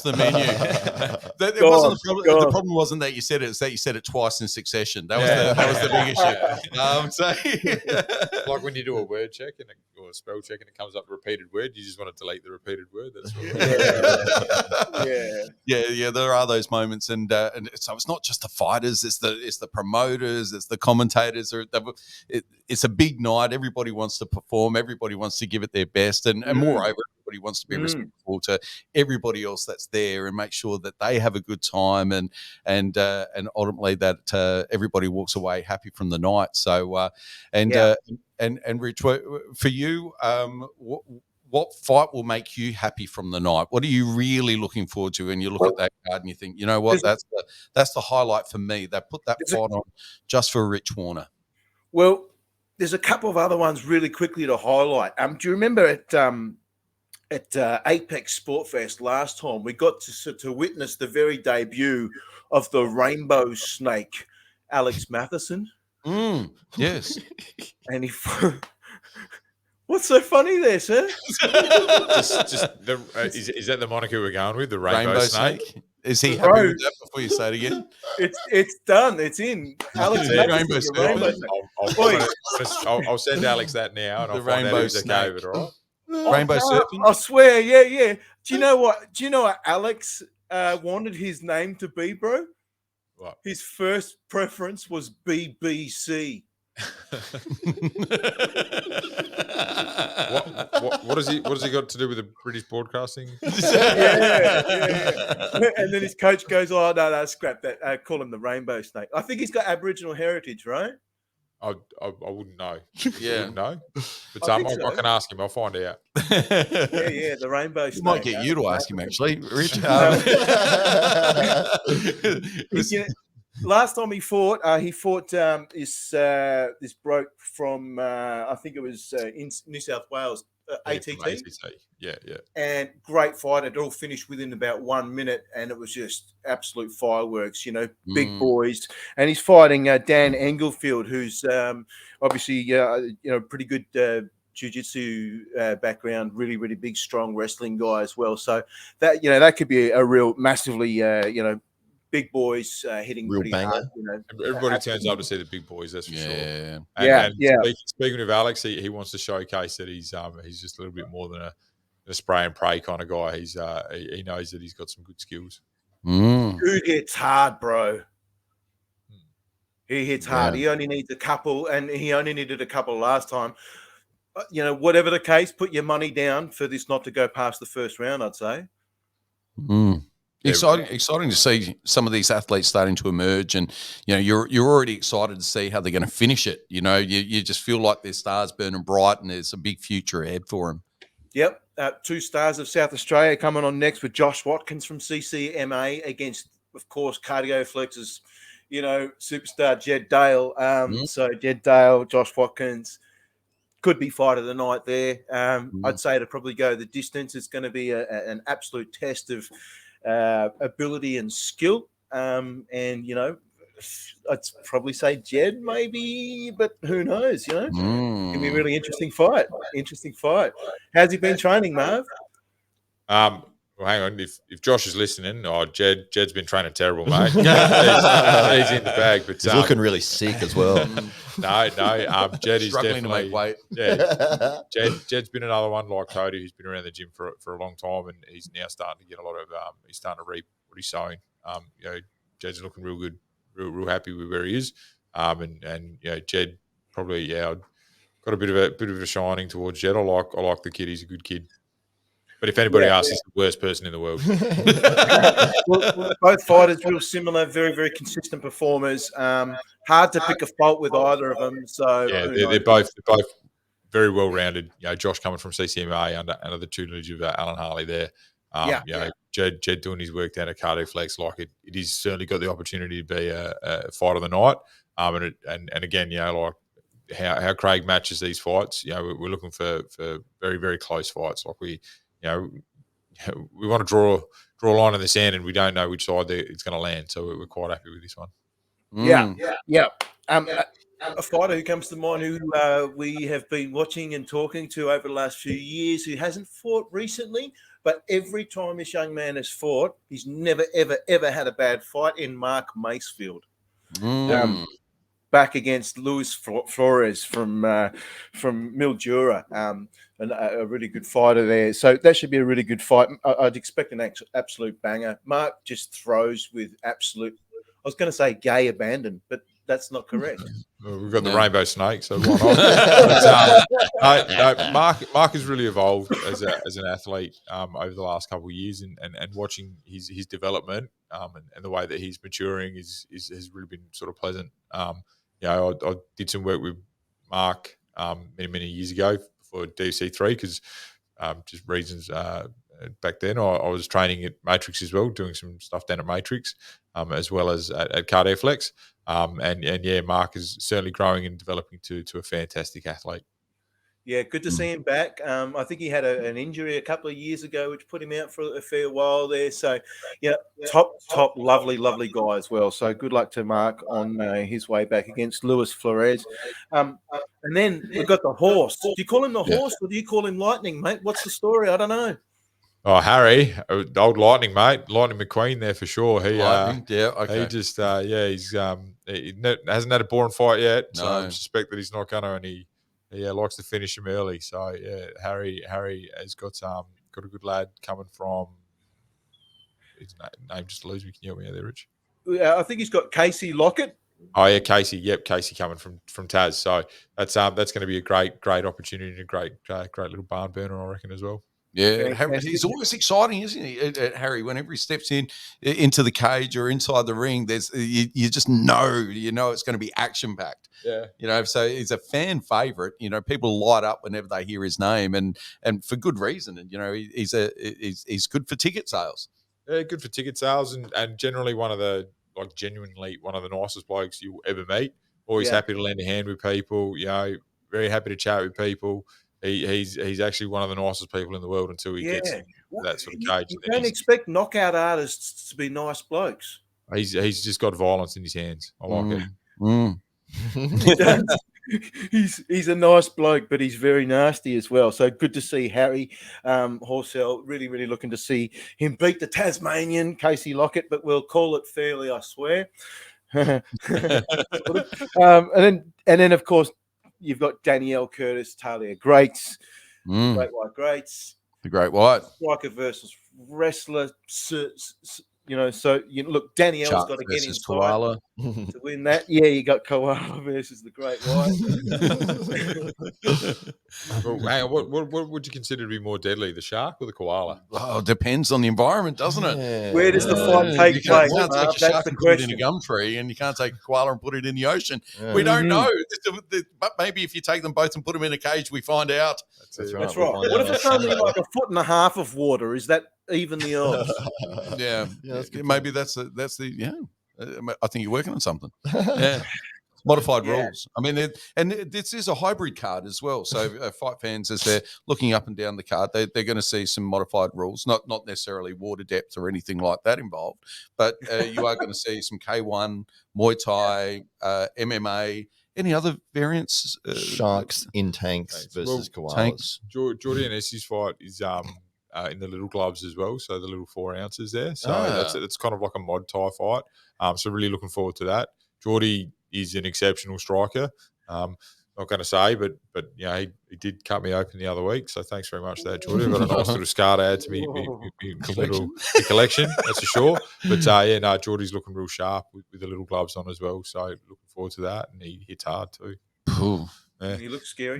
problem wasn't that you said it; it's that you said it twice in succession. That was the big issue. Like when you do a word check or a spell check and it comes up repeated word, you just want to delete the repeated word. That's Yeah. There are those moments, and so it's not just the fighters; it's the promoters, it's the commentators. It's a big night. Everybody wants to perform. Everybody wants to give it their best, and moreover, everybody wants to be respectful to everybody else that's there and make sure that they have a good time, and ultimately that everybody walks away happy from the night. So and Rich, for you, what fight will make you happy from the night? What are you really looking forward to? And you look at that card and you think, you know what, that's the highlight for me. They put that fight on just for Rich Warner. Well, there's a couple of other ones really quickly to highlight. Do you remember at Apex Sportfest last time, we got to witness the very debut of the Rainbow Snake, Alex Matheson? Yes. And he... What's so funny there, sir? is that the moniker we're going with? The Rainbow Snake? Is he happy with that before you say it again? It's done. It's in. Alex Rainbow Snake. I'll send Alex that now, and I'll find out who's okay with it, all right? Rainbow surfing? I swear, yeah. Do you know what Alex wanted his name to be, bro? What? His first preference was BBC. What has he got to do with the British broadcasting? Yeah. And then his coach goes, "Oh no, scrap that. Call him the Rainbow Snake." I think he's got Aboriginal heritage, right? I wouldn't know. Yeah, wouldn't know. But I can ask him. I'll find out. Yeah, the Rainbow Snake. Might get you to ask him actually, Rich. Last time he fought this bloke from I think it was in New South Wales, ATT. Yeah. And great fight. It all finished within about 1 minute, and it was just absolute fireworks. Big boys. And he's fighting Dan Englefield, who's obviously pretty good jiu-jitsu background, really, really big, strong wrestling guy as well. So that could be a real massively big boys hitting real pretty banger. hard. Everybody turns up to see the big boys, that's for sure. And speaking of Alex, he wants to showcase that he's just a little bit more than a spray and pray kind of guy. He knows that he's got some good skills. Dude hits hard, bro. He hits hard. He only needs a couple, and he only needed a couple last time. Whatever the case, put your money down for this not to go past the first round, I'd say. Exciting to see some of these athletes starting to emerge, and you're already excited to see how they're going to finish it. You just feel like their stars burning bright, and there's a big future ahead for them. Yep, 2 stars of South Australia coming on next with Josh Watkins from CCMA against, of course, Cardioflex's, superstar Jed Dale. So Jed Dale, Josh Watkins. Could be fight of the night there. I'd say to probably go the distance. It's going to be an absolute test of ability and skill. I'd probably say Jed maybe, but who knows, It'll be a really interesting fight. How's he been training, Marv? Well, Well, hang on. If Josh is listening, Jed's been training terrible, mate. He's in the bag, but He's looking really sick as well. No. Jed is Struggling to definitely make weight. Yeah, Jed's been another one like Cody who's been around the gym for a long time, and he's now starting to get a lot of. He's starting to reap what he's sowing. Jed's looking real good, real happy with where he is. And Jed probably got a bit of a shining towards Jed. I like the kid. He's a good kid. But if anybody else, he's the worst person in the world. Well, both fighters real similar, very, very consistent performers. Hard to pick a fault with either of them. So they're both very well rounded. Josh coming from CCMA under the tutelage of Alan Harley there. Jed doing his work down at Cardiff Flex, like it is certainly got the opportunity to be a fight of the night. And again, like how Craig matches these fights. We're looking for very, very close fights. Like we want to draw a line in the sand, and we don't know which side it's going to land. So we're quite happy with this one. Yeah. A fighter who comes to mind who we have been watching and talking to over the last few years, who hasn't fought recently, but every time this young man has fought, he's never, ever, ever had a bad fight, in Mark Macefield. Back against Luis Flores from Mildura, and a really good fighter there. So that should be a really good fight. I'd expect an absolute banger. Mark just throws with absolute, I was going to say gay abandon, but that's not correct. Well, we've got the rainbow snake, so why not? Mark has really evolved as an athlete over the last couple of years, and watching his development and the way that he's maturing has really been sort of pleasant. I did some work with Mark many years ago for DC3 because just reasons back then. I was training at Matrix as well, doing some stuff down at Matrix as well as at Cardiff Flex. Mark is certainly growing and developing to a fantastic athlete. Yeah, good to see him back. I think he had an injury a couple of years ago, which put him out for a fair while there. So, top, lovely guy as well. So good luck to Mark on his way back against Luis Flores. And then we've got the horse. Do you call him the horse or do you call him Lightning, mate? What's the story? I don't know. Oh, Harry, old Lightning, mate. Lightning McQueen there for sure. He, okay. He just, he's he hasn't had a boring fight yet. So No. I suspect that he's not going to, and he likes to finish him early. So Harry has got a good lad coming from. His name just eludes me. Can you help me out there, Rich? I think he's got Casey Lockett. Oh yeah, Casey. Yep, Casey coming from Taz. So that's going to be a great opportunity and a great little barn burner, I reckon, as well. Yeah, he's always exciting, isn't he, Harry? Whenever he steps into the cage or inside the ring, there's you just know it's going to be action packed. Yeah, so he's a fan favorite. People light up whenever they hear his name, and for good reason. And he's good for ticket sales. Yeah, good for ticket sales, and generally genuinely one of the nicest blokes you'll ever meet. Always happy to lend a hand with people. Very happy to chat with people. He's actually one of the nicest people in the world until he gets in that sort of cage. You don't expect knockout artists to be nice blokes. He's just got violence in his hands. I like it. He's a nice bloke, but he's very nasty as well. So good to see Harry Horsell. Really, really looking to see him beat the Tasmanian Casey Lockett, but we'll call it fairly, I swear. and then of course you've got Danielle Curtis, Talia Greats, Great White Greats, the Great White striker versus wrestler. Look, Danielle's Chuck got to get versus inside Koala to win that. Yeah, you got Koala versus the Great White. Well, hang on, what would you consider to be more deadly, the shark or the koala? Oh, it depends on the environment, doesn't it? Where does the fight take place? You can't take a That's shark the and put it in question. a gum tree, and you can't take a koala and put it in the ocean. We don't know. But maybe if you take them both and put them in a cage, we find out. That's right. What if it's only like a foot and a half of water? Is that even the odds? Maybe that's the I think you're working on something. Yeah. Modified rules. I mean, this is a hybrid card as well. So fight fans, as they're looking up and down the card, they're going to see some modified rules, not necessarily water depth or anything like that involved, but you are going to see some K1, Muay Thai, MMA, any other variants? Sharks in tanks versus koalas. Tanks. Jordy and Essie's fight is in the little gloves as well, so the little 4 ounces there. So Ah. it's kind of like a mod Thai fight. So really looking forward to that. Geordie is an exceptional striker. Not going to say, but he did cut me open the other week. So thanks very much for that, Geordie. I've got a nice little scar to add to me collection, that's for sure. But Geordie's looking real sharp with the little gloves on as well. So looking forward to that, and he hits hard too. Ooh. Yeah. He looks scary.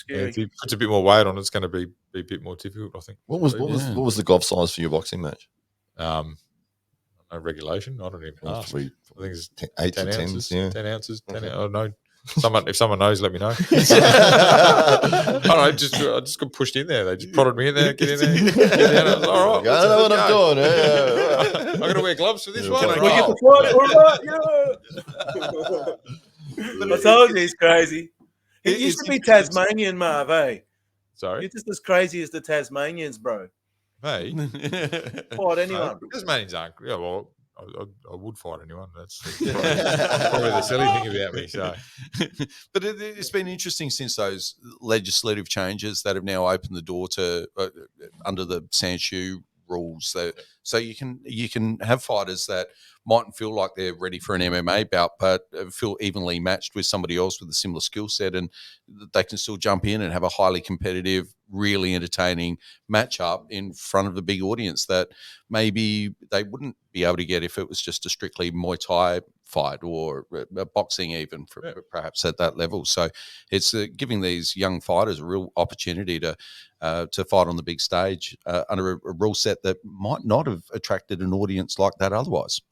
If he puts a bit more weight on, it's going to be a bit more difficult, I think. What was the glove size for your boxing match? No regulation. I don't even ask. I think it's 8 10 to 10, ounces. yeah. 10 ounces. 10 Okay. I don't know. If someone knows, let me know. I don't know. I just got pushed in there. They just prodded me in there. Get in there. Get down. I was like, all right. I know what I'm doing. Yeah. I'm going to wear gloves for this one. We get the fight, all right, yeah. I told you he's crazy. He used to be Tasmanian, Marv, eh? Sorry? You're just as crazy as the Tasmanians, bro. Hey. Fight anyone. Tasmanians aren't. Yeah, well, I would fight anyone. That's probably the silly thing about me. So, but it's been interesting since those legislative changes that have now opened the door to under the Sandshoe rules. So you can have fighters that mightn't feel like they're ready for an MMA bout, but feel evenly matched with somebody else with a similar skill set, and they can still jump in and have a highly competitive, really entertaining matchup in front of a big audience that maybe they wouldn't be able to get if it was just a strictly Muay Thai fight or boxing even, perhaps at that level. So it's giving these young fighters a real opportunity to fight on the big stage under a rule set that might not have attracted an audience like that otherwise.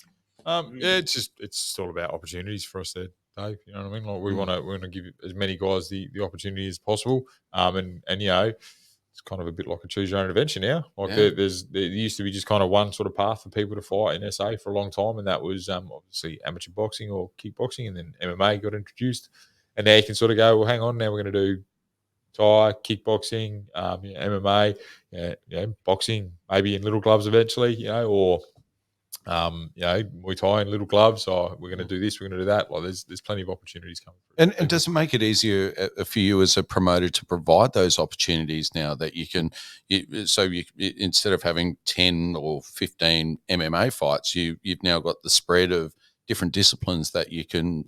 It's all about opportunities for us there, Dave. You know what I mean? Like we want to give as many guys the opportunity as possible. And it's kind of a bit like a choose your own adventure now. Like there used to be just kind of one sort of path for people to fight in SA for a long time, and that was obviously amateur boxing or kickboxing, and then MMA got introduced. And now you can sort of go, well, hang on, now we're going to do Thai, kickboxing, MMA, boxing, maybe in little gloves eventually, or Muay Thai in little gloves. Oh, we're going to do this, we're going to do that. Well, there's plenty of opportunities coming through. And does it make it easier for you as a promoter to provide those opportunities now that you can? Instead of having 10 or 15 MMA fights, you've now got the spread of different disciplines that you can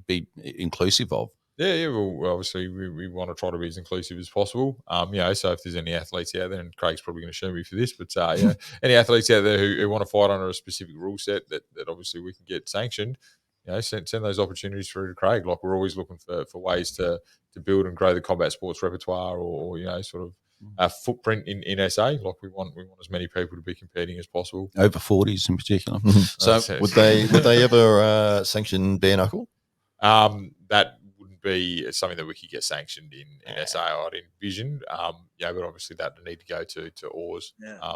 be inclusive of. Yeah. Well, obviously, we want to try to be as inclusive as possible. So if there's any athletes out there, and Craig's probably going to show me for this, but any athletes out there who want to fight under a specific rule set that obviously we can get sanctioned, send those opportunities through to Craig. Like we're always looking for ways to build and grow the combat sports repertoire, or sort of a footprint in SA. Like we want as many people to be competing as possible, over 40s in particular. So would they ever sanction bare knuckle? That be something that we could get sanctioned in SA, I'd envision. But obviously that would need to go to ORS,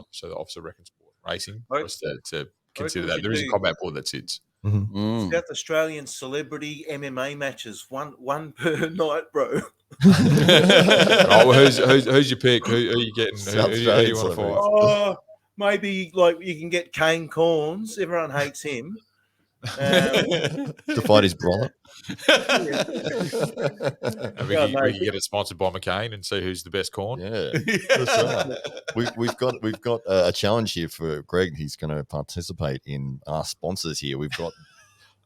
so the Officer Reckon Sport Racing, for us to consider that. There is a combat board that sits. South Australian celebrity MMA matches, one per night, bro. Who's your pick? Who are you getting? Who do you want to fight? Oh, maybe like you can get Kane Corns. Everyone hates him. To fight his brother. And we can get it sponsored by McCain and see who's the best corn. Yeah, that's right. We've got a challenge here for Greg. He's going to participate in our sponsors here. We've got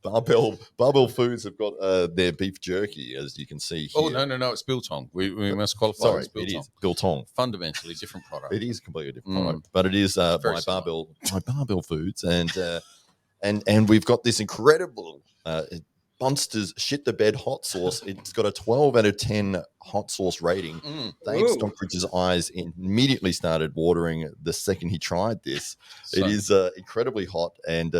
Barbell Foods have got their beef jerky, as you can see here. Oh no, it's biltong. We must qualify. Sorry, it's biltong. it is biltong. Fundamentally different product. It is a completely different product, but it is by Barbell Foods, and we've got this incredible Bunster's Shit the Bed hot sauce. It's got a 12 out of 10 hot sauce rating. Dave Stockbridge's eyes immediately started watering the second he tried this. It is incredibly hot, and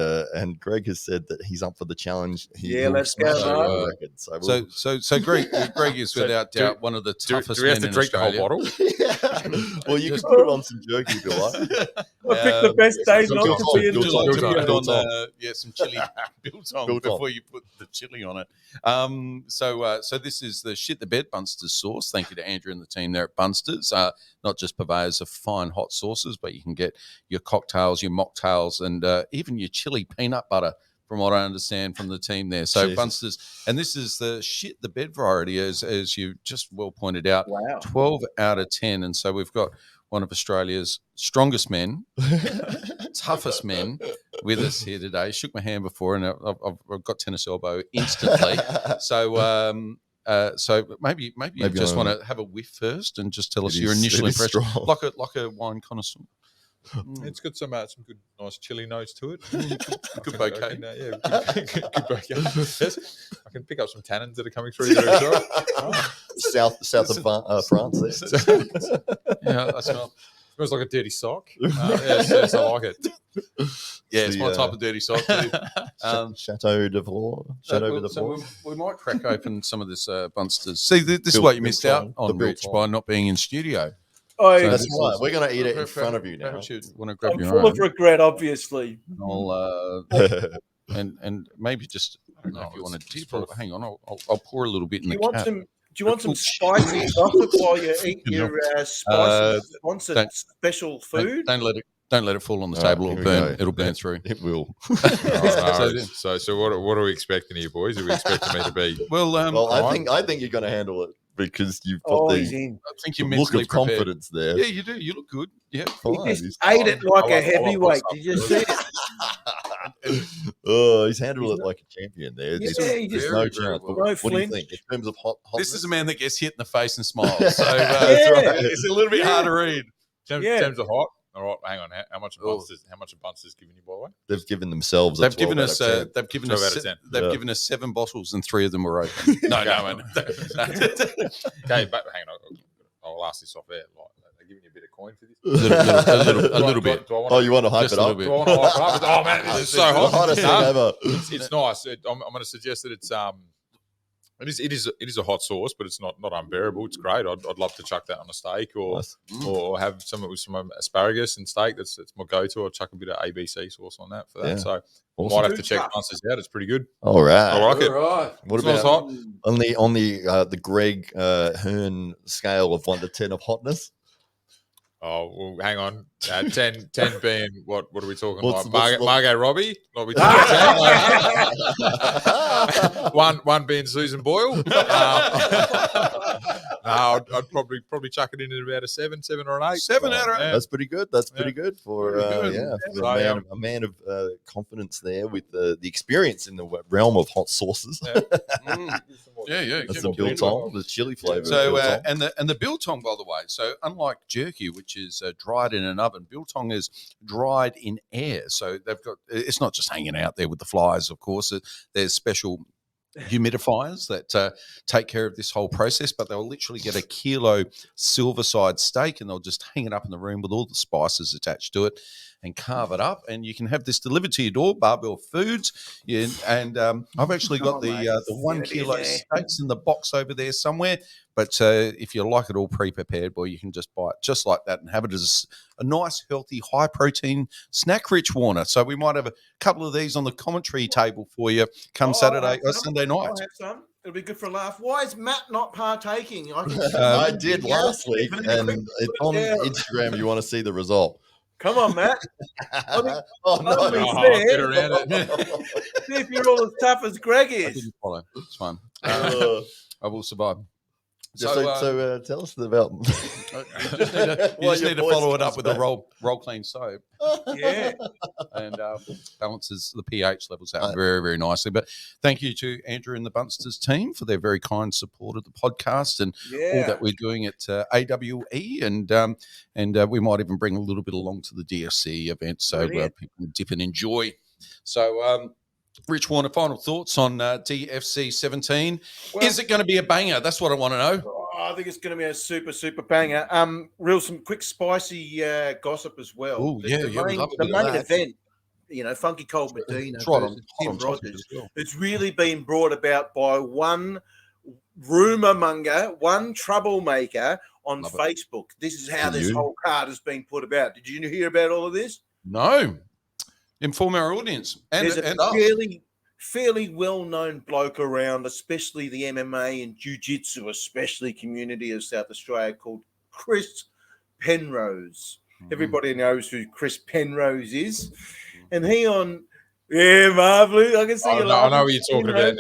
Greg has said that he's up for the challenge. Let's go. So Greg is without doubt one of the toughest men in Australia. Do we have to drink the whole bottle? Well, you can put it on some jerky if you like. I picked the best days not to be in the some chili biltong before you put the chili on it. So this is the Shit the Bed Bunsters sauce. Thank you to Andrew and the team there at Bunsters. Not just purveyors of fine hot sauces, but you can get your cocktails, your mocktails, and even your chili peanut butter, from what I understand from the team there. So Bunsters, and this is the Shit the Bed variety, as you just well pointed out. Wow. 12 out of 10, and so we've got one of Australia's strongest men, toughest men with us here today. Shook my hand before, and I've got tennis elbow instantly. So maybe you just want to have a whiff first and just tell us your initial impression, like a wine connoisseur. It's got some good, nice chili notes to it. Good bouquet. Good bouquet. Yes, I can pick up some tannins that are coming through there as well. South of France. There. Yeah, I smell. Smells like a dirty sock. Yes, I like it. Yeah, it's my type of dirty sock too. Chateau de Vaux. So we might crack open some of this Bunsters. See, this is what you missed out on, Rich, by not being in studio. Oh, So that's right. We're going to eat it in front of you now. Perhaps you want to grab I'm your full own. of regret, obviously. I'll, and maybe just, I don't know if you want to dip or hang on, I'll pour a little bit in the cap. Do you want some spicy chocolate while you eat your spicy sponsored special food? Don't let it fall on the table. It'll burn through. It will. So what are we expecting here, boys? Are we expecting me to be? Well, I think you're going to handle it because you've got he's in. I think you're look mentally of confidence there. Yeah, you do. You look good. Yeah. He just ate it like a heavyweight. Did you see it? Oh, he's handled it like a champion there. Yeah, There's no chance. well. What do you think in terms of hotness? This is a man that gets hit in the face and smiles. So right. it's a little bit hard to read. In terms of hot. All right, hang on. How much of Bunsters given you, by the way? They've given themselves. They've given us 7 bottles, and 3 of them were open. No. Okay, but hang on. I'll ask this off air. They're giving you a bit of coin for this. A little bit. You want to hype it up? Do I want to hype it up? Oh man, this is so hot. The hottest thing ever. It's nice. I'm going to suggest that it's It is a hot sauce, but it's not unbearable. It's great. I'd love to chuck that on a steak or have some with some asparagus and steak. That's my go-to. I'll chuck a bit of ABC sauce on that for that. Yeah. So awesome. Might have to check Bunsters out. It's pretty good. All right, I like it. Right. What about hot? on the Greg Hearne scale of 1 to 10 of hotness? Oh, well, hang on. 10 being what are we talking What's Margot Robbie? What are we talking 10? One being Susan Boyle. I'd probably chuck it in at about a 7 or an 8. 7 out of 8. That's pretty good. That's pretty good for a man of confidence there with the experience in the realm of hot sauces. Yeah. That's the biltong, the chili flavour. So and the biltong, by the way. So unlike jerky, which is dried in an oven, biltong is dried in air. So they've got, it's not just hanging out there with the flies. Of course, there's special humidifiers that take care of this whole process, but they'll literally get a kilo silverside steak and they'll just hang it up in the room with all the spices attached to it and carve it up, and you can have this delivered to your door. Barbell Foods, and I've actually got the 1 kilo steaks in the box over there somewhere. But if you like it all pre-prepared, boy, you can just buy it just like that and have it as a nice, healthy, high-protein snack, Rich Warner. So we might have a couple of these on the commentary table for you come Saturday or Sunday night. It'll be good for a laugh. Why is Matt not partaking? I did last week, and it's on Instagram. You want to see the result. Come on, Matt. No. See if you're all as tough as Greg is. I didn't follow. It's fine. I will survive. So tell us about. You just need to follow it up with a roll clean soap. Yeah, and balances the pH levels out very, very nicely. But thank you to Andrew and the Bunsters team for their very kind support of the podcast and all that we're doing at AWE, and we might even bring a little bit along to the DFC event so people can dip and enjoy. So. Rich Warner, final thoughts on DFC 17. Well, is it going to be a banger? That's what I want to know. I think it's going to be a super, super banger. Some quick spicy gossip as well. Ooh, The main event, Funky Cold Medina versus Tim Rogers. It's really been brought about by one rumour monger, one troublemaker on Facebook. This is how this whole card has been put about. Did you hear about all of this? No. Inform our audience. There's a fairly well-known bloke around, especially the MMA and Jiu-Jitsu, especially community of South Australia, called Chris Penrose. Mm-hmm. Everybody knows who Chris Penrose is. And he Marv, I can see you laughing. I know what you're talking about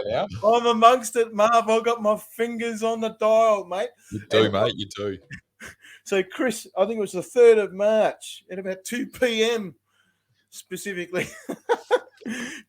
now. I'm amongst it, Marv. I've got my fingers on the dial, mate. You do, mate. You do. So Chris, I think it was the 3rd of March at about 2 p.m. specifically,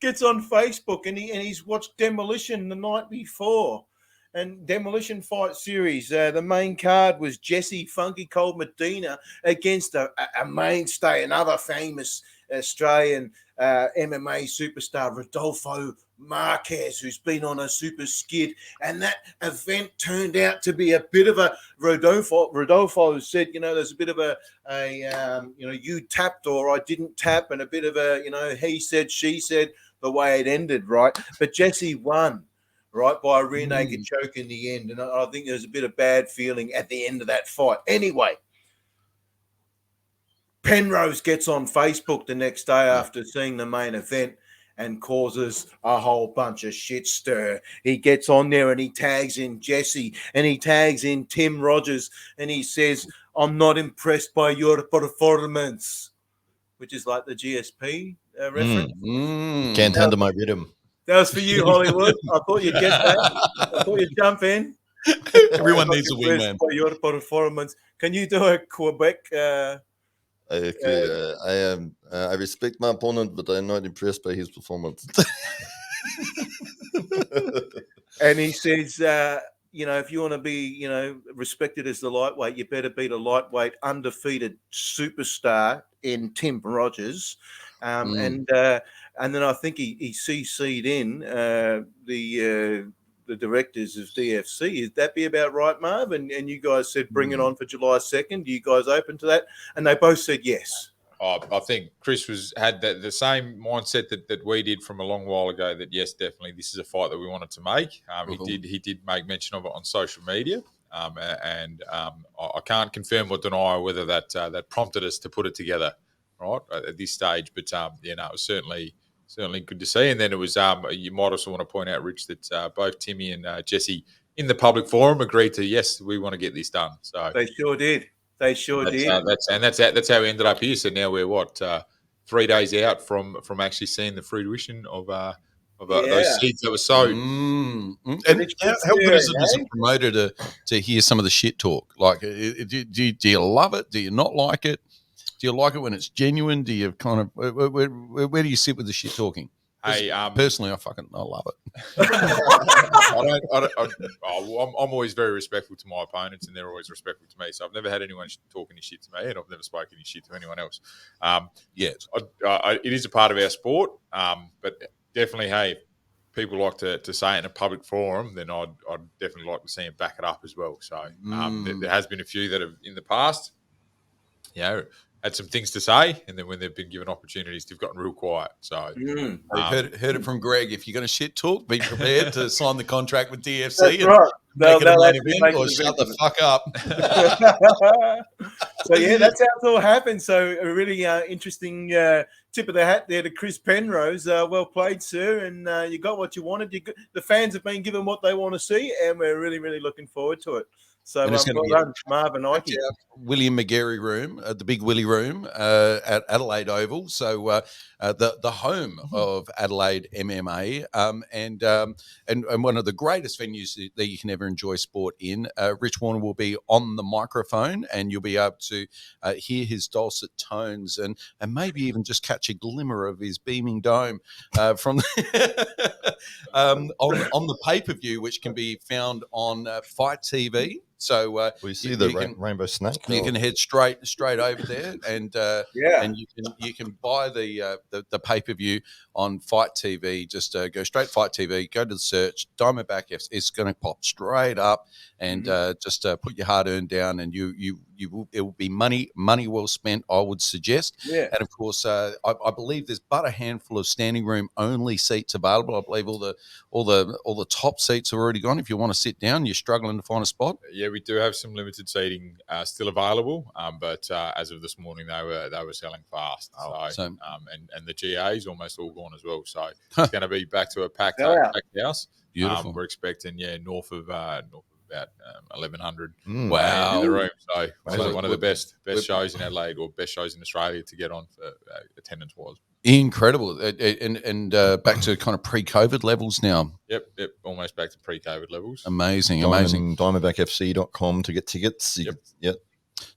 gets on Facebook and he's watched Demolition the night before. And Demolition Fight Series, the main card was Jesse Funky Cold Medina against a mainstay, another famous Australian MMA superstar, Rodolfo Marquez, who's been on a super skid. And that event turned out to be a bit of a Rodolfo said, there's a bit of a you tapped or I didn't tap, and a bit of a, he said, she said, the way it ended, right? But Jesse won, right, by a rear naked choke in the end. And I think there's a bit of bad feeling at the end of that fight. Anyway, Penrose gets on Facebook the next day after seeing the main event and causes a whole bunch of shit stir. He gets on there and he tags in Jesse and he tags in Tim Rogers and he says, I'm not impressed by your performance, which is like the GSP reference. Can't handle my rhythm. That was for you, Hollywood. I thought you'd get that. I thought you'd jump in. Everyone needs a wingman. By your performance. Can you do a Quebec? I respect my opponent, but I'm not impressed by his performance. And he says, if you want to be, respected as the lightweight, you better beat a lightweight undefeated superstar in Tim Rogers. And then I think he CC'd in the directors of DFC. Would that be about right, Marv? And you guys said bring it on for July 2nd. Are you guys open to that? And they both said yes. I think Chris had the same mindset that we did from a long while ago. That yes, definitely, this is a fight that we wanted to make. He did make mention of it on social media, and I can't confirm or deny whether that prompted us to put it together right at this stage. But it was certainly good to see. And then it was you might also want to point out, Rich, that both Timmy and Jesse in the public forum agreed to yes, we want to get this done. So they sure did. They sure did. That's how we ended up here. So now we're 3 days out from actually seeing the fruition of those seeds that were sowed. And how good is it as a promoter to hear some of the shit talk? Like, do you love it? Do you not like it? Do you like it when it's genuine? Do you kind of where do you sit with the shit talking? Hey, personally, I love it. I'm always very respectful to my opponents, and they're always respectful to me. So I've never had anyone talk any shit to me, and I've never spoken any shit to anyone else. It is a part of our sport, but definitely, hey, people like to say it in a public forum, then I'd definitely like to see them back it up as well. So there has been a few that have in the past, had some things to say, and then when they've been given opportunities, they've gotten real quiet. So heard it from Greg. If you're going to shit talk, be prepared to sign the contract with DFC. That's right. Make it a main event, or shut the fuck up. So that's how it all happened. So a really interesting tip of the hat there to Chris Penrose. Well played, sir, and you got what you wanted. The fans have been given what they want to see, and we're really, really looking forward to it. So it's going well done, Marv and Ike. William McGarry room, the Big Willie room at Adelaide Oval. So the home of Adelaide MMA, and one of the greatest venues that you can ever enjoy sport in. Rich Warner will be on the microphone, and you'll be able to hear his dulcet tones and maybe even just catch a glimmer of his beaming dome from on the pay-per-view, which can be found on Fight TV. So we see the rainbow snake. You can head straight over there, and and you can buy the pay-per-view on Fight TV. Just go straight Fight TV, go to the search Diamondback FC. It's going to pop straight up, and just put your hard-earned down, and it will be money well spent, I would suggest. Yeah. And of course, I believe there's but a handful of standing room only seats available. I believe all the top seats are already gone. If you want to sit down, you're struggling to find a spot. Yeah, we do have some limited seating still available, but as of this morning, they were selling fast. And the GA is almost all gone as well. So it's going to be back to a packed house. Beautiful. We're expecting north of about 1,100. Wow. In the room. So one of the best shows in Adelaide, or best shows in Australia to get on for attendance was. Incredible. And back to kind of pre-COVID levels now. Yep, almost back to pre-COVID levels. Amazing. Diamondbackfc.com to get tickets. Yep.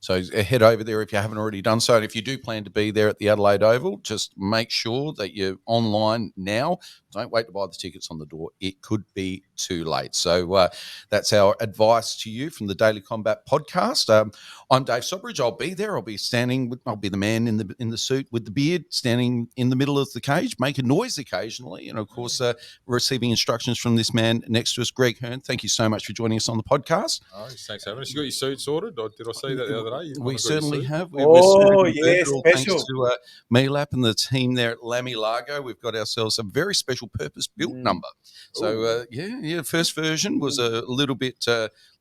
So head over there if you haven't already done so. And if you do plan to be there at the Adelaide Oval, just make sure that you're online now. Don't wait to buy the tickets on the door. It could be too late. So that's our advice to you from the Daily Combat podcast. I'm Dave Sobridge. I'll be there. I'll be the man in the suit with the beard, standing in the middle of the cage, making noise occasionally. And of course, receiving instructions from this man next to us, Greg Hearne. Thank you so much for joining us on the podcast. Oh, thanks for having us. You got your suit sorted? Or did I see that the other day? We certainly have. Oh, yeah, special. Thanks to Melap and the team there at Lammy Largo. We've got ourselves a very special purpose-built number. So first version was a little bit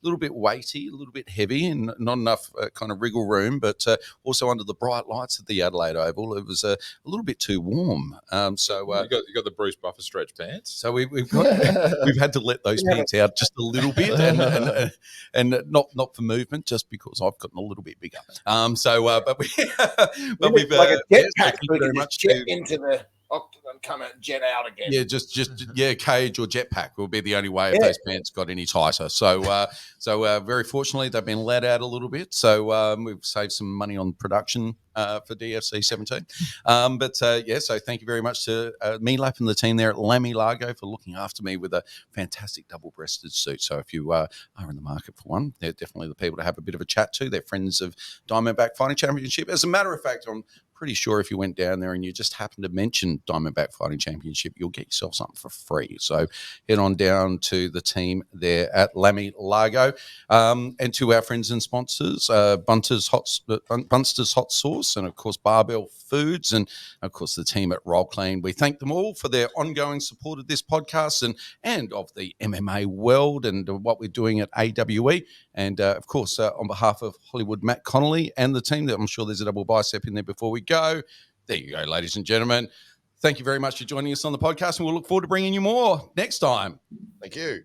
weighty, a little bit heavy, and not enough kind of wriggle room. But also under the bright lights at the Adelaide Oval, it was a little bit too warm. You got the Bruce Buffer stretch pants. So we've had to let those pants out just a little bit, and not for movement, just because I've gotten a little bit bigger. But we've like a jetpack. thank you very much into the octagon, come out and jet out again. Yeah, just cage or jetpack will be the only way if those pants got any tighter. So very fortunately they've been let out a little bit. So we've saved some money on production for DFC 17. So thank you very much to Melap and the team there at Lammy Largo for looking after me with a fantastic double-breasted suit. So if you are in the market for one, they're definitely the people to have a bit of a chat to. They're friends of Diamondback Fighting Championship. As a matter of fact, I'm pretty sure if you went down there and you just happened to mention Diamondback Fighting Championship, you'll get yourself something for free. So head on down to the team there at Lammy Largo, and to our friends and sponsors, Bunster's Hot Sauce, and of course Barbell Foods, and of course the team at Roll Clean. We thank them all for their ongoing support of this podcast and of the MMA world and what we're doing at AWE. And of course, on behalf of Hollywood Matt Connolly and the team, I'm sure there's a double bicep in there before we go. There you go, ladies and gentlemen. Thank you very much for joining us on the podcast, and we'll look forward to bringing you more next time. Thank you.